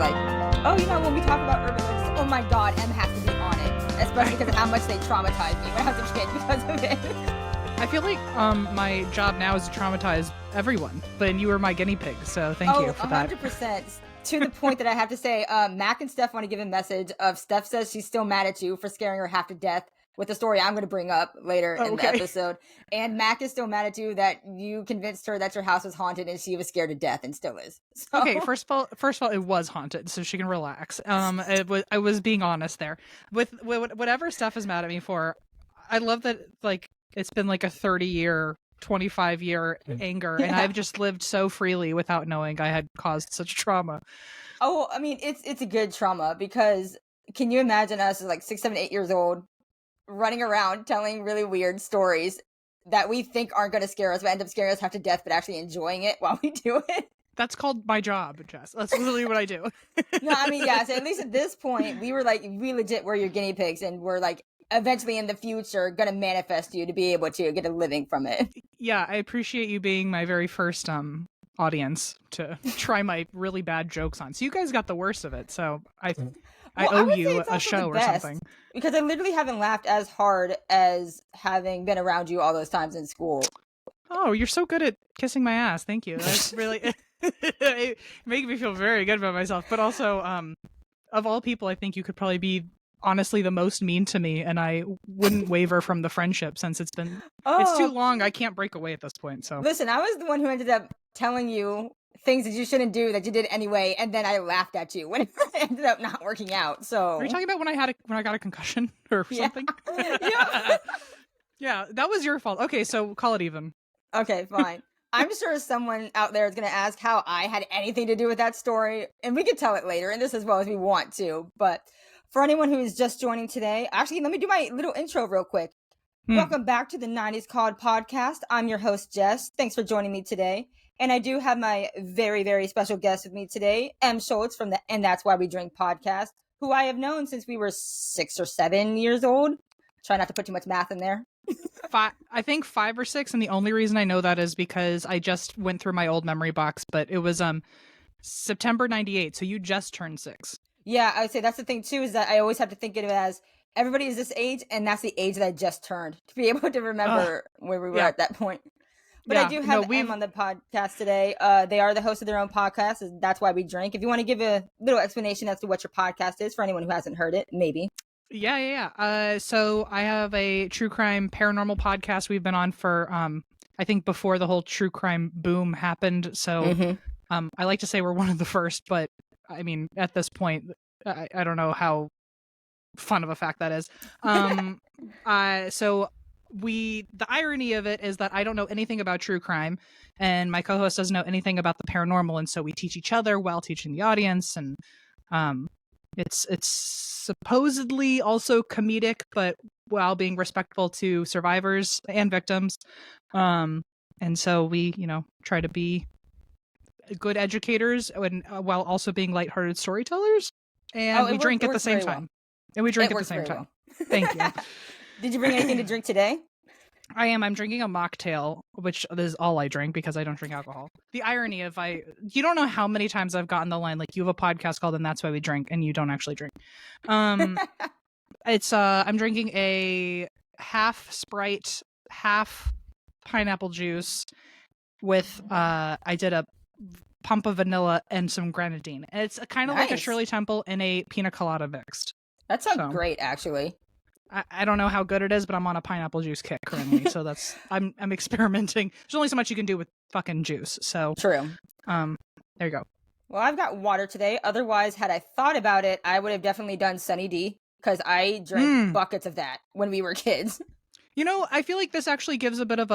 like, oh, when we talk about urban legends, oh my god, Em has to be on it. Especially because of how much they traumatized me when I was a kid because of it. I feel like my job now is to traumatize everyone, but you were my guinea pig, so thank you for that. 100%. To the point that I have to say, Mac and Steph want to give a message of Steph says she's still mad at you for scaring her half to death with the story I'm going to bring up later in the episode. And Mac is still mad at you that you convinced her that your house was haunted and she was scared to death and still is. So... Okay, first of all, it was haunted, so she can relax. I was being honest there. With whatever Steph is mad at me for, I love that, like, it's been like a 30-year, 25-year anger, and I've just lived so freely without knowing I had caused such trauma. Oh, I mean, it's a good trauma, because can you imagine us as like 6, 7, 8 years old running around telling really weird stories that we think aren't going to scare us, but end up scaring us half to death, but actually enjoying it while we do it? That's called my job, Jess. That's literally what I do. No, I mean, yeah, so at least at this point, we legit were your guinea pigs, and we're like, eventually in the future gonna manifest you to be able to get a living from it. Yeah, I appreciate you being my very first audience to try my really bad jokes on. So you guys got the worst of it, so I owe you a show or something. Because I literally haven't laughed as hard as having been around you all those times in school. Oh, you're so good at kissing my ass. Thank you. That's really making me feel very good about myself. But also, of all people, I think you could probably be honestly the most mean to me, and I wouldn't waver from the friendship since it's too long. I can't break away at this point. So listen, I was the one who ended up telling you things that you shouldn't do that you did anyway, and then I laughed at you when it ended up not working out. So are you talking about when I got a concussion or something? Yeah. Yeah, that was your fault. Okay, so call it even. Okay, fine. I'm sure someone out there is going to ask how I had anything to do with that story, and we could tell it later in this as well as we want to, but for anyone who is just joining today, actually, let me do my little intro real quick. Welcome back to the 90s Called podcast. I'm your host, Jess. Thanks for joining me today. And I do have my very, very special guest with me today, M. Schulz from the And That's Why We Drink podcast, who I have known since we were 6 or 7 years old. Try not to put too much math in there. I think 5 or 6, and the only reason I know that is because I just went through my old memory box, but it was September 98, so you just turned 6. Yeah, I would say that's the thing, too, is that I always have to think of it as everybody is this age, and that's the age that I just turned, to be able to remember where we were at that point. But I do have them on the podcast today. They are the host of their own podcast. That's Why We Drink. If you want to give a little explanation as to what your podcast is for anyone who hasn't heard it, maybe. Yeah. So I have a true crime paranormal podcast we've been on for, I think, before the whole true crime boom happened. So I like to say we're one of the first, but I mean, at this point, I don't know how fun of a fact that is. So the irony of it is that I don't know anything about true crime, and my co-host doesn't know anything about the paranormal, and so we teach each other while teaching the audience, and it's supposedly also comedic, but while being respectful to survivors and victims. And so we, try to be good educators and while also being lighthearted storytellers, and we drink at the same time. And we drink at the same time. Thank you. Did you bring anything to drink today? I'm drinking a mocktail, which is all I drink because I don't drink alcohol. The irony of you don't know how many times I've gotten the line, like, you have a podcast called And That's Why We Drink, and you don't actually drink. It's I'm drinking a half Sprite, half pineapple juice with I did a pump of vanilla and some grenadine. And it's kind of like a Shirley Temple and a pina colada mixed. That sounds great, actually. I don't know how good it is, but I'm on a pineapple juice kick currently, so that's I'm experimenting. There's only so much you can do with fucking juice, so true. There you go. Well, I've got water today. Otherwise, had I thought about it, I would have definitely done Sunny D, because I drank buckets of that when we were kids. I feel like this actually gives a bit of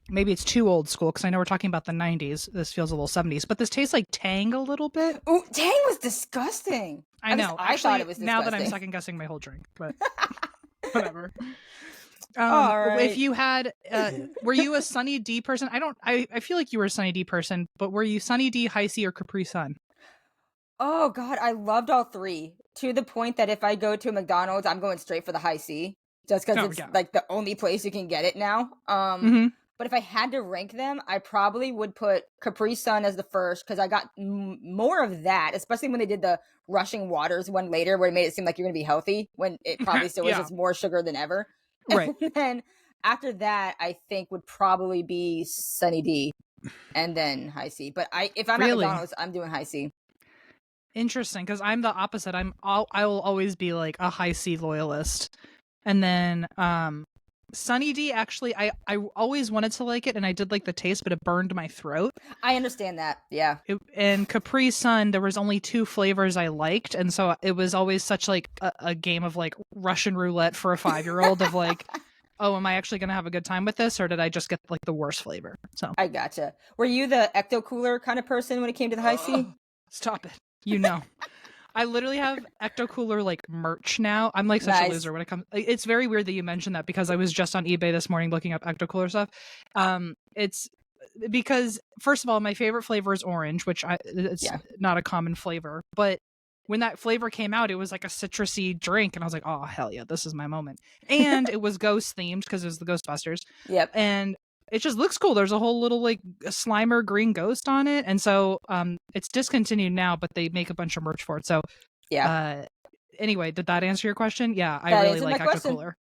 maybe it's too old school, because I know we're talking about the 90s. This feels a little 70s, but this tastes like Tang a little bit. Ooh, Tang was disgusting. I know. I thought it was disgusting. Now that I'm second guessing my whole drink, but whatever. All right. If you had, were you a Sunny D person? I feel like you were a Sunny D person, but were you Sunny D, High C, or Capri Sun? Oh God, I loved all three, to the point that if I go to a McDonald's, I'm going straight for the High C, just because it's like the only place you can get it now. But if I had to rank them, I probably would put Capri Sun as the first because I got more of that, especially when they did the rushing waters one later where it made it seem like you're going to be healthy when it probably still is Yeah. just more sugar than ever. Right. And then after that, I think would probably be Sunny D and then High C. But if I'm at Really? McDonald's, I'm doing High C. Interesting, because I'm the opposite. I will always be like a High C loyalist. And then Sunny D, actually, I always wanted to like it, and I did like the taste, but it burned my throat. I understand that. Yeah. And Capri Sun, there was only 2 flavors I liked, and so it was always such like a game of like Russian roulette for a 5-year-old of like, oh, am I actually gonna have a good time with this, or did I just get like the worst flavor? So I gotcha. Were you the ecto cooler kind of person when it came to the High C? Stop it. You know. I literally have Ecto Cooler like merch now. I'm like such a loser when it comes. It's very weird that you mentioned that because I was just on eBay this morning looking up Ecto Cooler stuff. It's because first of all, my favorite flavor is orange, which it's not a common flavor. But when that flavor came out, it was like a citrusy drink, and I was like, oh hell yeah, this is my moment. And it was ghost themed because it was the Ghostbusters. Yep. And it just looks cool. There's a whole little like Slimer green ghost on it, and so it's discontinued now, but they make a bunch of merch for it. So yeah. Anyway, did that answer your question? Yeah, I really like Ecto Cooler.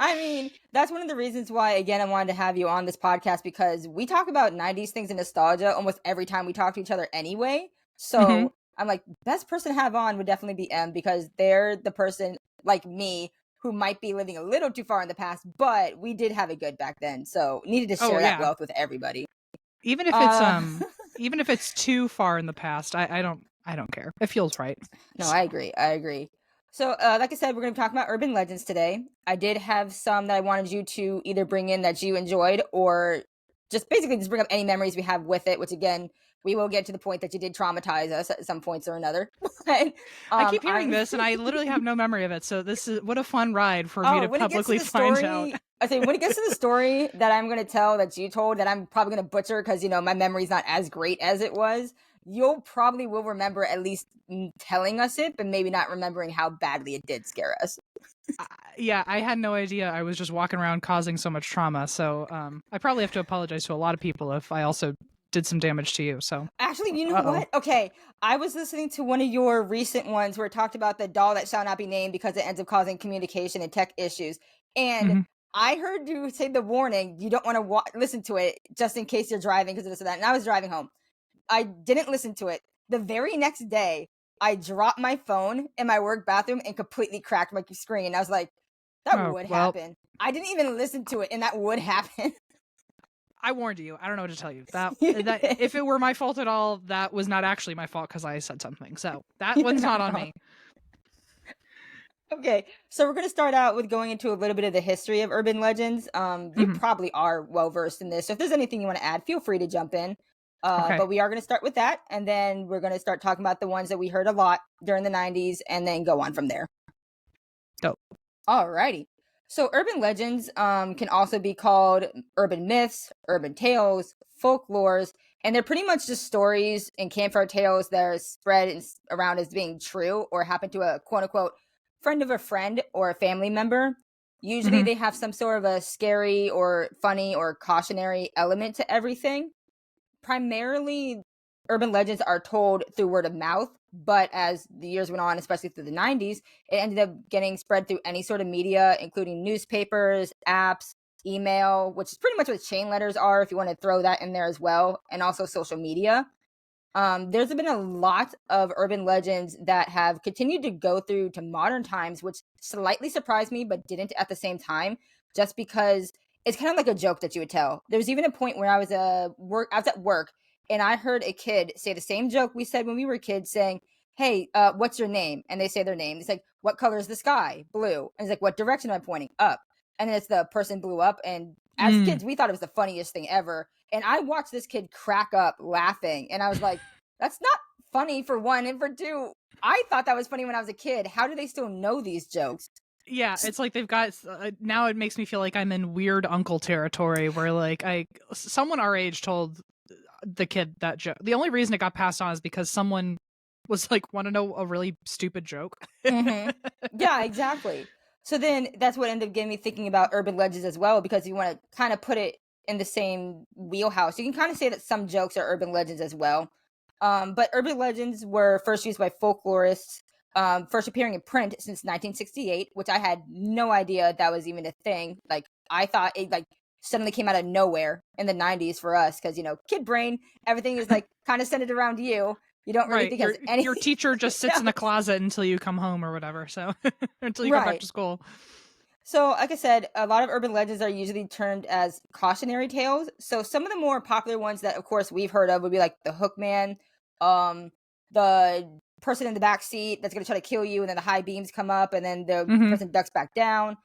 I mean, that's one of the reasons why, again, I wanted to have you on this podcast because we talk about 90s things and nostalgia almost every time we talk to each other anyway. So I'm like, best person to have on would definitely be M because they're the person like me who might be living a little too far in the past, but we did have it good back then. So needed to share that wealth with everybody. Even if it's even if it's too far in the past, I don't care. It feels right. No, I agree. So, like I said, we're going to be talking about urban legends today. I did have some that I wanted you to either bring in that you enjoyed or just basically just bring up any memories we have with it, which again, we will get to the point that you did traumatize us at some points or another. But, I keep hearing this and I literally have no memory of it. So this is what a fun ride for me to publicly find out. I say when it gets to the story that I'm going to tell that you told that I'm probably going to butcher because, my memory's not as great as it was. You'll probably will remember at least telling us it, but maybe not remembering how badly it did scare us. Yeah, I had no idea I was just walking around causing so much trauma. So I probably have to apologize to a lot of people if I also did some damage to you. So actually, you know what? Okay, I was listening to one of your recent ones where it talked about the doll that shall not be named because it ends up causing communication and tech issues. And I heard you say the warning, you don't want to listen to it just in case you're driving because of this or that. And I was driving home. I didn't listen to it. The very next day, I dropped my phone in my work bathroom and completely cracked my screen. I was like, that would happen. I didn't even listen to it, and that would happen. I warned you. I don't know what to tell you. That if it were my fault at all, that was not actually my fault because I said something. So that one's not on me. Okay, so we're going to start out with going into a little bit of the history of urban legends. You probably are well versed in this. So if there's anything you want to add, feel free to jump in. But we are going to start with that, and then we're going to start talking about the ones that we heard a lot during the 90s, and then go on from there. Dope. Alrighty. So urban legends can also be called urban myths, urban tales, folklores, and they're pretty much just stories and campfire tales that are spread around as being true or happen to a quote-unquote friend of a friend or a family member. Usually they have some sort of a scary or funny or cautionary element to everything. Primarily, urban legends are told through word of mouth, but as the years went on, especially through the 90s, it ended up getting spread through any sort of media, including newspapers, apps, email, which is pretty much what chain letters are, if you want to throw that in there as well, and also social media. There's been a lot of urban legends that have continued to go through to modern times, which slightly surprised me, but didn't at the same time, just because it's kind of like a joke that you would tell. There was even a point where I was at work and I heard a kid say the same joke we said when we were kids, saying, hey, what's your name? And they say their name. It's like, what color is the sky? Blue. And it's like, what direction am I pointing? Up. And then it's the person blew up. And as kids, we thought it was the funniest thing ever. And I watched this kid crack up laughing. And I was like, that's not funny for one. And for two, I thought that was funny when I was a kid. How do they still know these jokes? Yeah, it's like they've got now it makes me feel like I'm in weird uncle territory where like someone our age told the kid that joke. The only reason it got passed on is because someone was like, want to know a really stupid joke? Yeah, exactly. So then that's what ended up getting me thinking about urban legends as well, because you want to kind of put it in the same wheelhouse. You can kind of say that some jokes are urban legends as well. But urban legends were first used by folklorists, first appearing in print since 1968, which I had no idea that was even a thing. Like, I thought it like suddenly came out of nowhere in the 90s for us, because, you know, kid brain, everything is like kind of centered around you. You don't really Right. think it has anything. Your teacher just sits in a else. closet until you come home or whatever. So until you come back Right. to school. So, like I said, a lot of urban legends are usually termed as cautionary tales. So, some of the more popular ones that, of course, we've heard of would be like the Hookman, um, the person in the back seat that's going to try to kill you, and then the high beams come up, and then the Hmm. person ducks back down.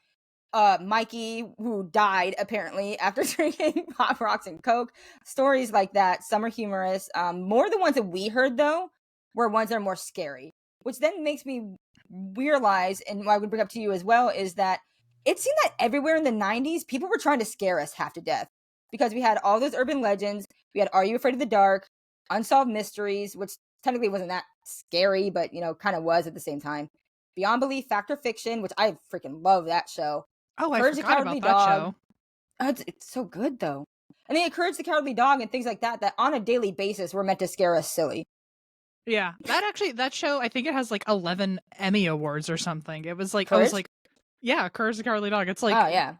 Mikey, who died apparently after drinking Pop Rocks and Coke. Stories like that. Some are humorous. More of the ones that we heard, though, were ones that are more scary, which then makes me realize, and what I would bring up to you as well, is that it seemed that everywhere in the 90s, people were trying to scare us half to death, because we had all those urban legends. We had Are You Afraid of the Dark, Unsolved Mysteries, which technically wasn't that scary, but, you know, kind of was at the same time. Beyond Belief, Fact or Fiction, which I freaking love that show. Oh, I Courage the forgot Cowardly about that Dog. show. Oh, it's so good, though. And then Courage the Cowardly Dog and things like that, that on a daily basis were meant to scare us silly. Yeah, that show, I think it has like 11 Emmy awards or something. It was like, I Courage? was like, yeah, Courage the Cowardly Dog. It's Oh, like, yeah.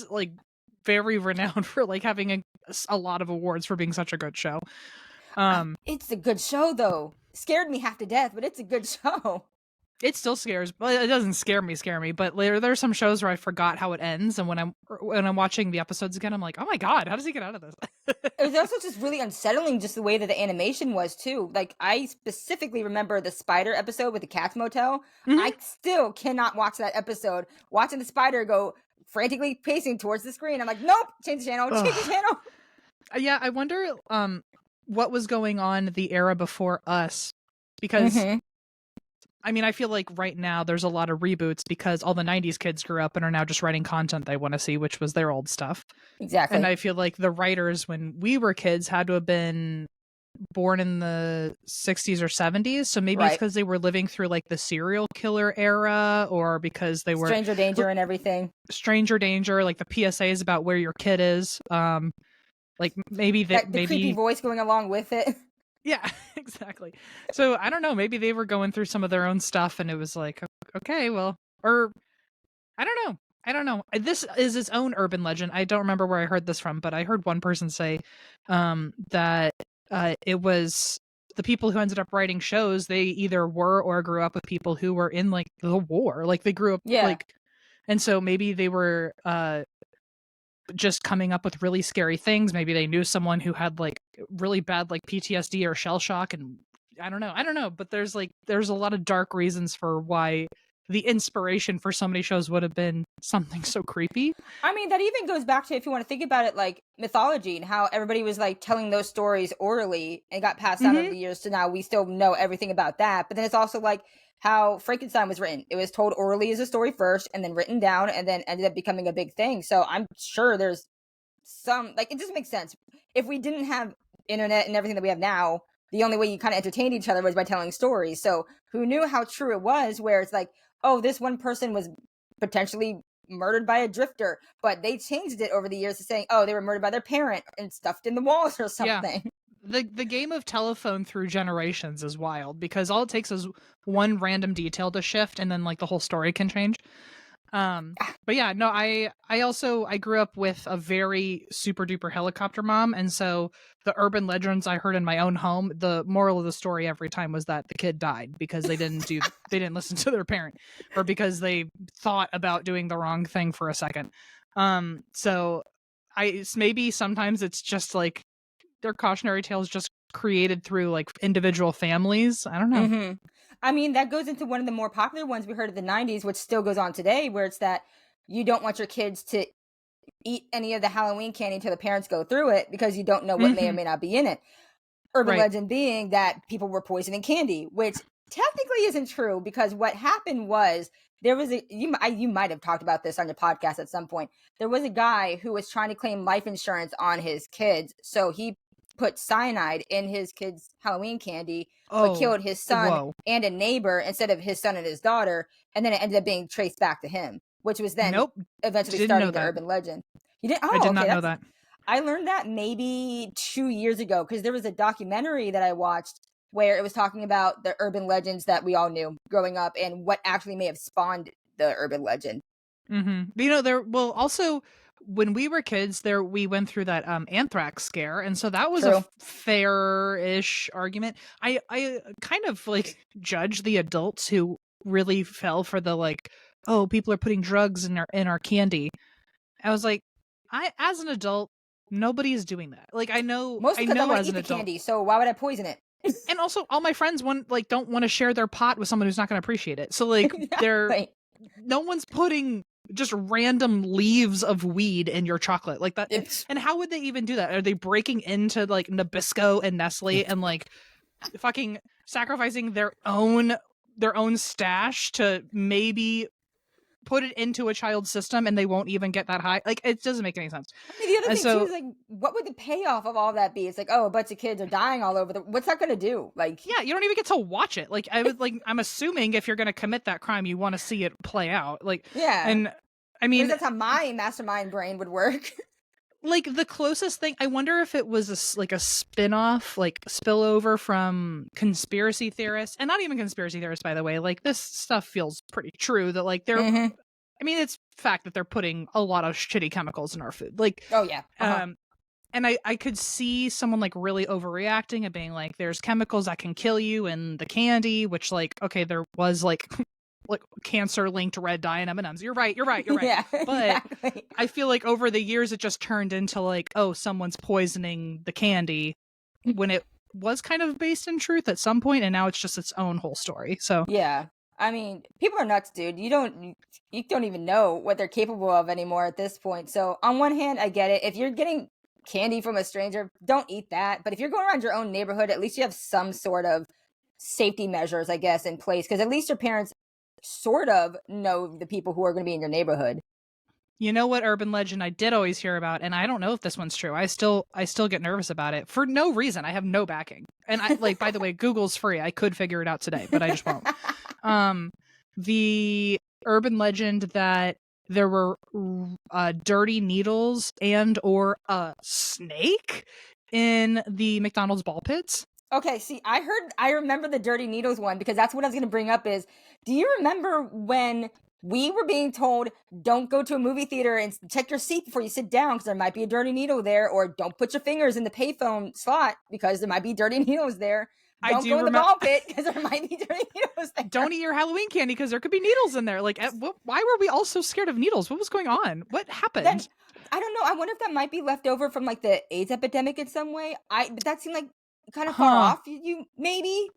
like very renowned for like having a lot of awards for being such a good show. It's a good show, though. Scared me half to death, but it's a good show. It still scares, but it doesn't scare me, but later there's some shows where I forgot how it ends, and when I'm watching the episodes again, I'm like, oh my god, how does he get out of this? It was also just really unsettling, just the way that the animation was too. Like, I specifically remember the spider episode with the Cats Motel. Mhm. I still cannot watch that episode. Watching the spider go frantically pacing towards the screen, I'm like, nope, change the channel, change the channel. Yeah, I wonder what was going on the era before us, because I mean, I feel like right now there's a lot of reboots because all the 90s kids grew up and are now just writing content they want to see, which was their old stuff. Exactly. And I feel like the writers when we were kids had to have been born in the 60s or 70s, so maybe it's because they were living through like the serial killer era, or because they were Stranger Danger and everything. Stranger Danger, like the PSAs about where your kid is. Like maybe the maybe creepy voice going along with it. Yeah, exactly. So I don't know, maybe they were going through some of their own stuff and it was like, okay, well, or I don't know. This is its own urban legend. I don't remember where I heard this from, but I heard one person say that it was the people who ended up writing shows, they either were or grew up with people who were in like the war. Like they grew up like, and so maybe they were just coming up with really scary things. Maybe they knew someone who had like really bad like PTSD or shell shock, and I don't know, but there's a lot of dark reasons for why the inspiration for so many shows would have been something so creepy. I mean, that even goes back to, if you want to think about it, like mythology and how everybody was like telling those stories orally and got passed down over the years, so now we still know everything about that. But then it's also like how Frankenstein was written. It was told orally as a story first and then written down and then ended up becoming a big thing. So I'm sure there's some, like, it just makes sense. If we didn't have internet and everything that we have now, the only way you kind of entertained each other was by telling stories. So who knew how true it was, where it's like, oh, this one person was potentially murdered by a drifter, but they changed it over the years to saying, oh, they were murdered by their parent and stuffed in the walls or something. Yeah. The game of telephone through generations is wild, because all it takes is one random detail to shift and then like the whole story can change. But yeah, no, I grew up with a very super duper helicopter mom, and so the urban legends I heard in my own home, the moral of the story every time was that the kid died because they didn't listen to their parent, or because they thought about doing the wrong thing for a second. So maybe sometimes it's just like they're cautionary tales just created through like individual families. I don't know. I mean, that goes into one of the more popular ones we heard of the 90s, which still goes on today, where it's that you don't want your kids to eat any of the Halloween candy until the parents go through it, because you don't know what may or may not be in it. Urban legend being that people were poisoning candy, which technically isn't true, because what happened was there was you might have talked about this on your podcast at some point. There was a guy who was trying to claim life insurance on his kids, so he put cyanide in his kid's Halloween candy, but Oh, killed his son whoa. and a neighbor instead of his son and his daughter. And then it ended up being traced back to him, which was then Nope. eventually Didn't know starting the that. urban legend. You didn't? I Oh, did okay. not know that. I learned that maybe 2 years ago because there was a documentary that I watched where it was talking about the urban legends that we all knew growing up and what actually may have spawned the urban legend. Mm-hmm. There. Well, also when we were kids, we went through that anthrax scare, and so that was a True. fair-ish argument. I kind of like judge the adults who really fell for the like, oh, people are putting drugs in our candy. I was like, as an adult, nobody is doing that. Like Mostly because I want as to eat an the adult. candy, so why would I poison it? And also all my friends don't want to share their pot with someone who's not going to appreciate it. So like Exactly. no one's putting just random leaves of weed in your chocolate like that. It's And how would they even do that? Are they breaking into like Nabisco and Nestle and like fucking sacrificing their own stash to maybe put it into a child's system and they won't even get that high? Like, it doesn't make any sense. I mean, the other And thing too so is like, what would the payoff of all that be? It's like, oh, a bunch of kids are dying all over. What's that going to do? Like, yeah, you don't even get to watch it. Like, I'm assuming if you're going to commit that crime, you want to see it play out. Like, yeah. and I At least mean, that's how my mastermind brain would work. like the closest thing, I wonder if it was like a spin-off, like spillover from conspiracy theorists, and not even conspiracy theorists, by the way. Like, this stuff feels pretty true that like they're, Mhm. I mean, it's fact that they're putting a lot of shitty chemicals in our food. Like, Oh yeah. and I could see someone like really overreacting and being like, there's chemicals that can kill you in the candy, which like, okay, there was like like cancer linked red dye in M&Ms. You're right. Yeah, But exactly. I feel like over the years it just turned into like, oh, someone's poisoning the candy when it was kind of based in truth at some point, and now it's just its own whole story. So Yeah. I mean, people are nuts, dude. You don't even know what they're capable of anymore at this point. So on one hand, I get it. If you're getting candy from a stranger, don't eat that. But if you're going around your own neighborhood, at least you have some sort of safety measures, I guess, in place. Because at least your parents sort of know the people who are going to be in your neighborhood. you know what urban legend I did always hear about, and I don't know if this one's true. I still get nervous about it for no reason. I have no backing. And I like, by the way, Google's free. I could figure it out today, but I just won't. The urban legend that there were dirty needles and or a snake in the McDonald's ball pits. Okay, see, I remember the dirty needles one because that's what I was going to bring up is, do you remember when we were being told, don't go to a movie theater and check your seat before you sit down because there might be a dirty needle there, or don't put your fingers in the payphone slot because there might be dirty needles there. Don't go in the ball pit because there might be dirty needles there. Don't eat your Halloween candy because there could be needles in there. Like, why were we all so scared of needles? What was going on? What happened? Then, I don't know. I wonder if that might be left over from like the AIDS epidemic in some way. But that seemed like kind of far off. You maybe.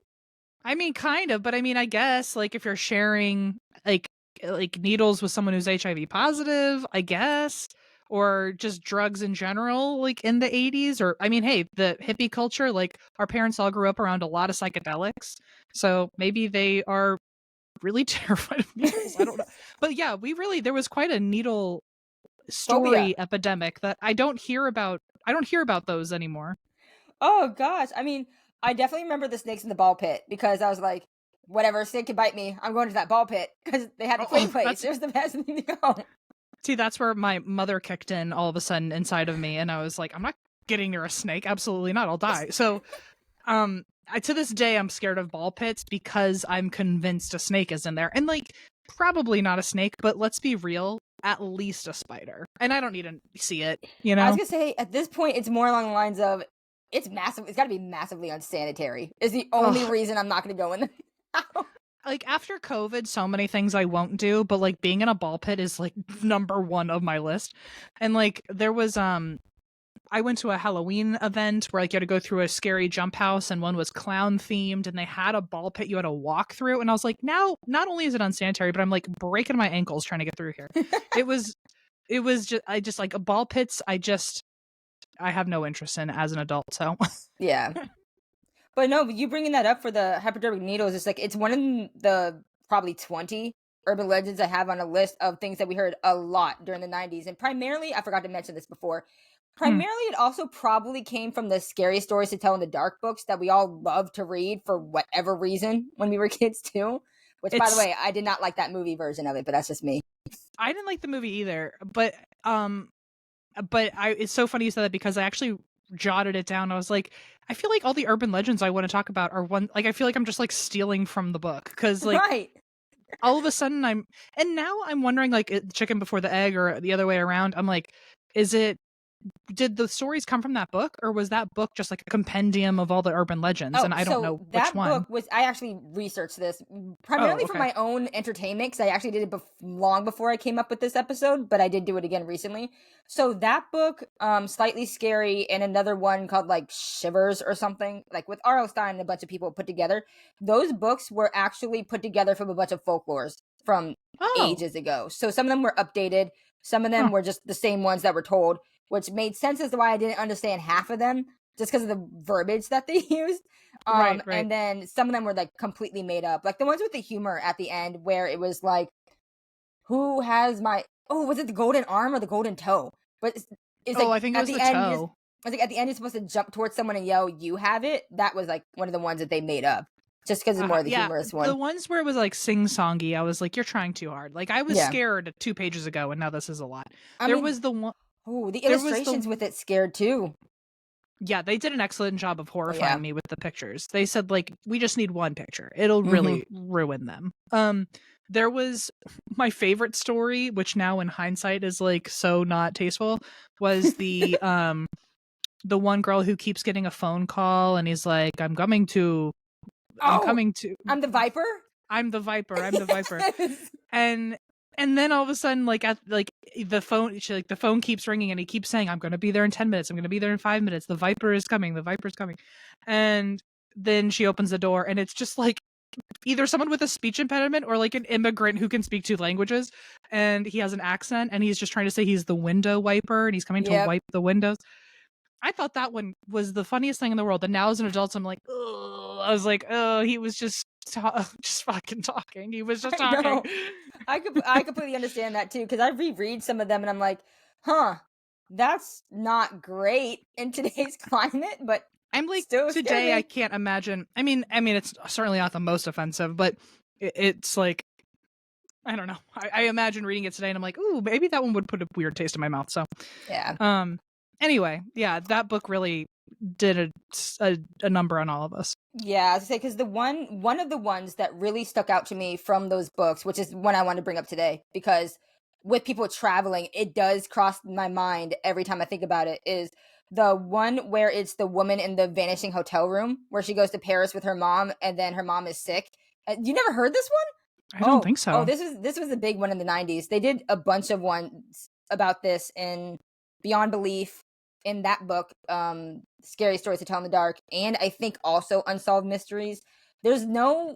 I mean, kind of, but I mean, I guess like if you're sharing like needles with someone who's HIV positive, I guess, or just drugs in general, like in the 80s, or I mean, hey, the hippie culture, like our parents all grew up around a lot of psychedelics, so maybe they are really terrified of needles. I don't know, but yeah, there was quite a needle story epidemic that I don't hear about. I don't hear about those anymore. Oh gosh, I mean, I definitely remember the snakes in the ball pit because I was like, whatever, snake can bite me. I'm going to that ball pit because they had the play place. It was the best thing to go. See, that's where my mother kicked in all of a sudden inside of me, and I was like, I'm not getting near a snake. Absolutely not. I'll die. So, to this day, I'm scared of ball pits because I'm convinced a snake is in there, and like probably not a snake, but let's be real, at least a spider. And I don't need to see it. You know, I was gonna say at this point, it's more along the lines of it's massive. It's got to be massively unsanitary. Is the only reason I'm not gonna go in there. Like after COVID, so many things I won't do, but like being in a ball pit is like number one of my list. And like there was I went to a Halloween event where like you had to go through a scary jump house, and one was clown themed, and they had a ball pit you had to walk through, and I was like, now not only is it unsanitary, but I'm like breaking my ankles trying to get through here. it was just I just like ball pits I have no interest in as an adult. So yeah. But no, you bringing that up for the hypodermic needles, it's like it's one of the probably 20 urban legends I have on a list of things that we heard a lot during the 90s. And primarily, I forgot to mention this before, Primarily, it also probably came from the scary stories to tell in the dark books that we all love to read for whatever reason when we were kids too. Which, by the way, I did not like that movie version of it, but that's just me. I didn't like the movie either, but it's so funny you said that because I actually jotted it down. I was like, I feel like all the urban legends I want to talk about are I feel like I'm just like stealing from the book because like right. all of a sudden now I'm wondering like chicken before the egg or the other way around. I'm like, did the stories come from that book or was that book just like a compendium of all the urban legends? And I don't know which one. Book was, I actually researched this primarily for my own entertainment because I actually did it long before I came up with this episode, but I did do it again recently. So that book, Slightly Scary, and another one called like Shivers or something, like with R.L. Stine and a bunch of people put together. Those books were actually put together from a bunch of folklores from ages ago. So some of them were updated. Some of them were just the same ones that were told, which made sense as to why I didn't understand half of them, just because of the verbiage that they used. Right. And then some of them were like completely made up. Like the ones with the humor at the end where it was like, who has was it the golden arm or the golden toe? But it's like, I think it was the toe. I think at the end you're supposed to jump towards someone and yell, "You have it." That was like one of the ones that they made up. Just because it's more of the humorous one. The ones where it was like sing-songy, I was like, you're trying too hard. Like I was scared 2 pages ago and now this is a lot. Was the one... Oh, the illustrations with it scared too. Yeah, they did an excellent job of horrifying me with the pictures. They said like, we just need one picture. It'll really ruin them. There was my favorite story, which now in hindsight is like so not tasteful, was the one girl who keeps getting a phone call and he's like, I'm coming to I'm the Viper. I'm the Viper. And then all of a sudden, like at like the phone, the phone keeps ringing, and he keeps saying, "I'm going to be there in 10 minutes. I'm going to be there in 5 minutes. The Viper is coming. The Viper's coming." And then she opens the door, and it's just like either someone with a speech impediment or like an immigrant who can speak 2 languages, and he has an accent, and he's just trying to say he's the window wiper, and he's coming to wipe the windows. I thought that one was the funniest thing in the world, and now as an adult, I'm like, ugh. I was like, oh, he was just fucking talking. He was just talking. I completely understand that too, because I reread some of them and I'm like, that's not great in today's climate. But I'm like, today I can't imagine. I mean, it's certainly not the most offensive, but it's like, I don't know. I imagine reading it today and I'm like, ooh, maybe that one would put a weird taste in my mouth. So yeah. Anyway, yeah, that book really did a number on all of us. Yeah, I was gonna say, because the one of the ones that really stuck out to me from those books, which is one I want to bring up today, because with people traveling, it does cross my mind every time I think about it, is the one where it's the woman in the vanishing hotel room where she goes to Paris with her mom and then her mom is sick. You never heard this one? I don't think so. Oh, this was a big one in the 90s. They did a bunch of ones about this in Beyond Belief, in that book, Scary Stories to Tell in the Dark, and I think also Unsolved Mysteries. There's no,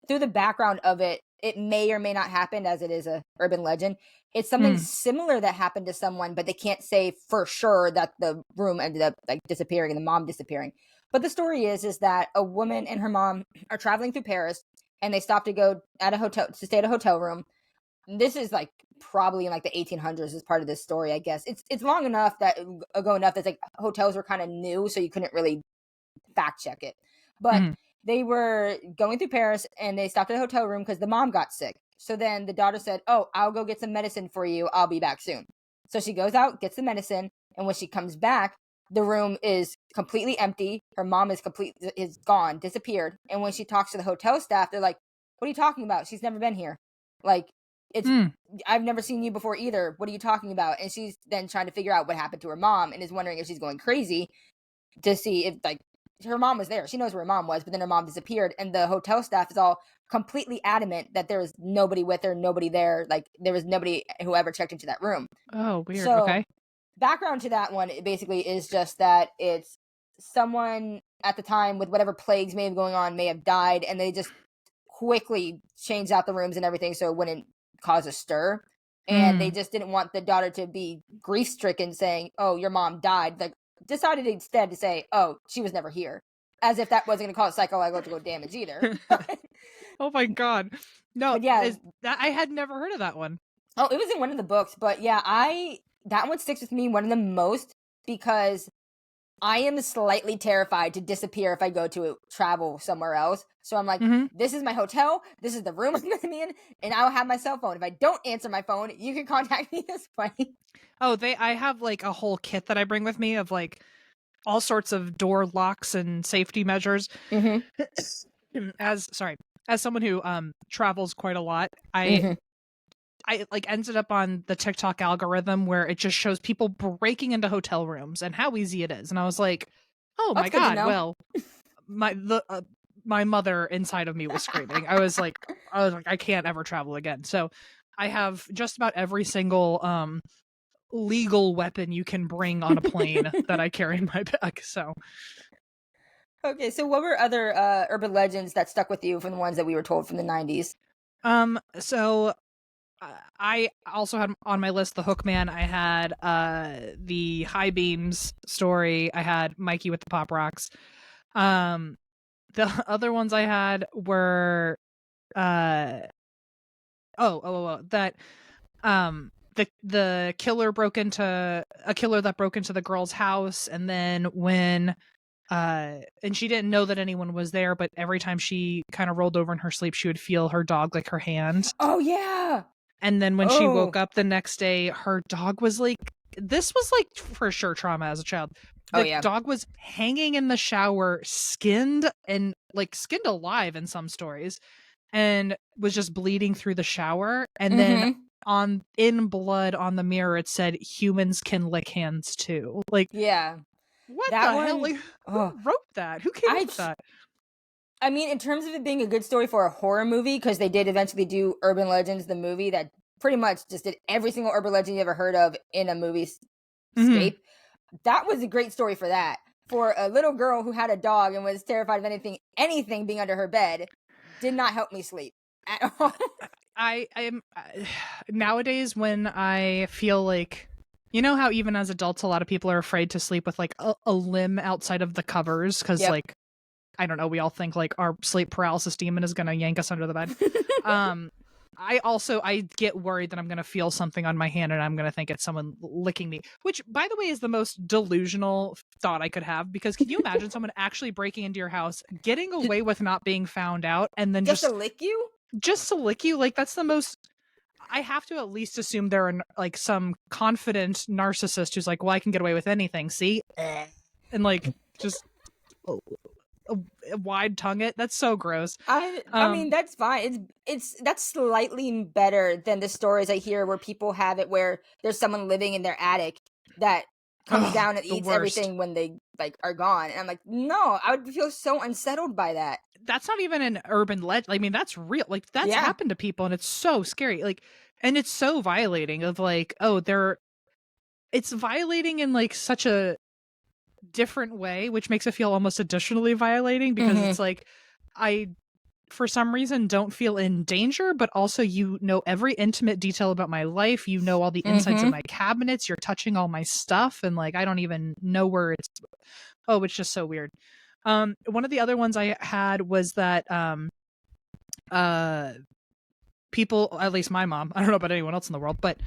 through the background of it, it may or may not happen, as it is a urban legend. It's something similar that happened to someone, but they can't say for sure that the room ended up like disappearing and the mom disappearing. But the story is that a woman and her mom are traveling through Paris, and they stop to go at a hotel to stay at a hotel room. This is like probably in like the 1800s as part of this story, I guess. It's long enough that like hotels were kind of new, so you couldn't really fact check it. But they were going through Paris and they stopped at a hotel room because the mom got sick. So then the daughter said, "Oh, I'll go get some medicine for you. I'll be back soon." So she goes out, gets the medicine, and when she comes back, the room is completely empty. Her mom is gone, disappeared. And when she talks to the hotel staff, they're like, "What are you talking about? She's never been here. Like, I've never seen you before either. What are you talking about?" And she's then trying to figure out what happened to her mom and is wondering if she's going crazy to see if like her mom was there. She knows where her mom was, but then her mom disappeared, and the hotel staff is all completely adamant that there was nobody with her, nobody there. Like there was nobody who ever checked into that room. Oh, weird. So, okay. Background to that one basically is just that it's someone at the time with whatever plagues may have going on may have died, and they just quickly changed out the rooms and everything so it wouldn't cause a stir. And they just didn't want the daughter to be grief-stricken saying, "Oh, your mom died." Like, decided instead to say, "Oh, she was never here," as if that wasn't going to cause psychological damage either. Oh my god. No, but yeah, I had never heard of that one. Oh, it was in one of the books, but yeah, that one sticks with me. One of the most because I am slightly terrified to disappear if I go to travel somewhere else. So I'm like, this is my hotel. This is the room I'm going to be in, and I'll have my cell phone. If I don't answer my phone, you can contact me this way. Oh, I have like a whole kit that I bring with me of like all sorts of door locks and safety measures. As someone who travels quite a lot, I like ended up on the TikTok algorithm where it just shows people breaking into hotel rooms and how easy it is. And I was like, oh my God, well, my mother inside of me was screaming. I was like, I can't ever travel again. So I have just about every single legal weapon you can bring on a plane that I carry in my bag. So okay, so what were other urban legends that stuck with you from the ones that we were told from the 90s? So I also had on my list the Hookman. I had the High Beams story. I had Mikey with the Pop Rocks. The other ones I had were that the killer that broke into the girl's house, and then when and she didn't know that anyone was there, but every time she kind of rolled over in her sleep, she would feel her dog lick her hand. Oh yeah. And then when she woke up the next day, her dog was like, this was like for sure trauma as a child. The dog was hanging in the shower, skinned alive in some stories, and was just bleeding through the shower. And then in blood on the mirror, it said humans can lick hands too. Like, yeah. What that the hell? Like, who wrote that? Who came up with that? I mean, in terms of it being a good story for a horror movie, because they did eventually do Urban Legends, the movie that pretty much just did every single urban legend you ever heard of in a movie scape. That was a great story for that. For a little girl who had a dog and was terrified of anything being under her bed, did not help me sleep at all. I am nowadays when I feel like, you know how even as adults, a lot of people are afraid to sleep with like a limb outside of the covers because like, I don't know, we all think like our sleep paralysis demon is going to yank us under the bed. I get worried that I'm going to feel something on my hand and I'm going to think it's someone licking me, which by the way is the most delusional thought I could have, because can you imagine someone actually breaking into your house, getting away with not being found out, and then just to lick you? Just to lick you? Like, that's the most... I have to at least assume they're like some confident narcissist who's like, well, I can get away with anything, see? And like, just wide tongue it. That's so gross. I mean, that's fine. That's slightly better than the stories I hear where people have it where there's someone living in their attic that comes down and eats everything when they like are gone. And I'm like, no, I would feel so unsettled by that. That's not even an urban legend. I mean, that's real. Like, that's happened to people, and it's so scary. Like, and it's so violating of like, it's violating in like such a different way, which makes it feel almost additionally violating, because it's like, I for some reason don't feel in danger, but also you know every intimate detail about my life, you know all the insides of my cabinets, you're touching all my stuff, and like I don't even know where it's just so weird. One of the other ones I had was that people, at least my mom, I don't know about anyone else in the world, but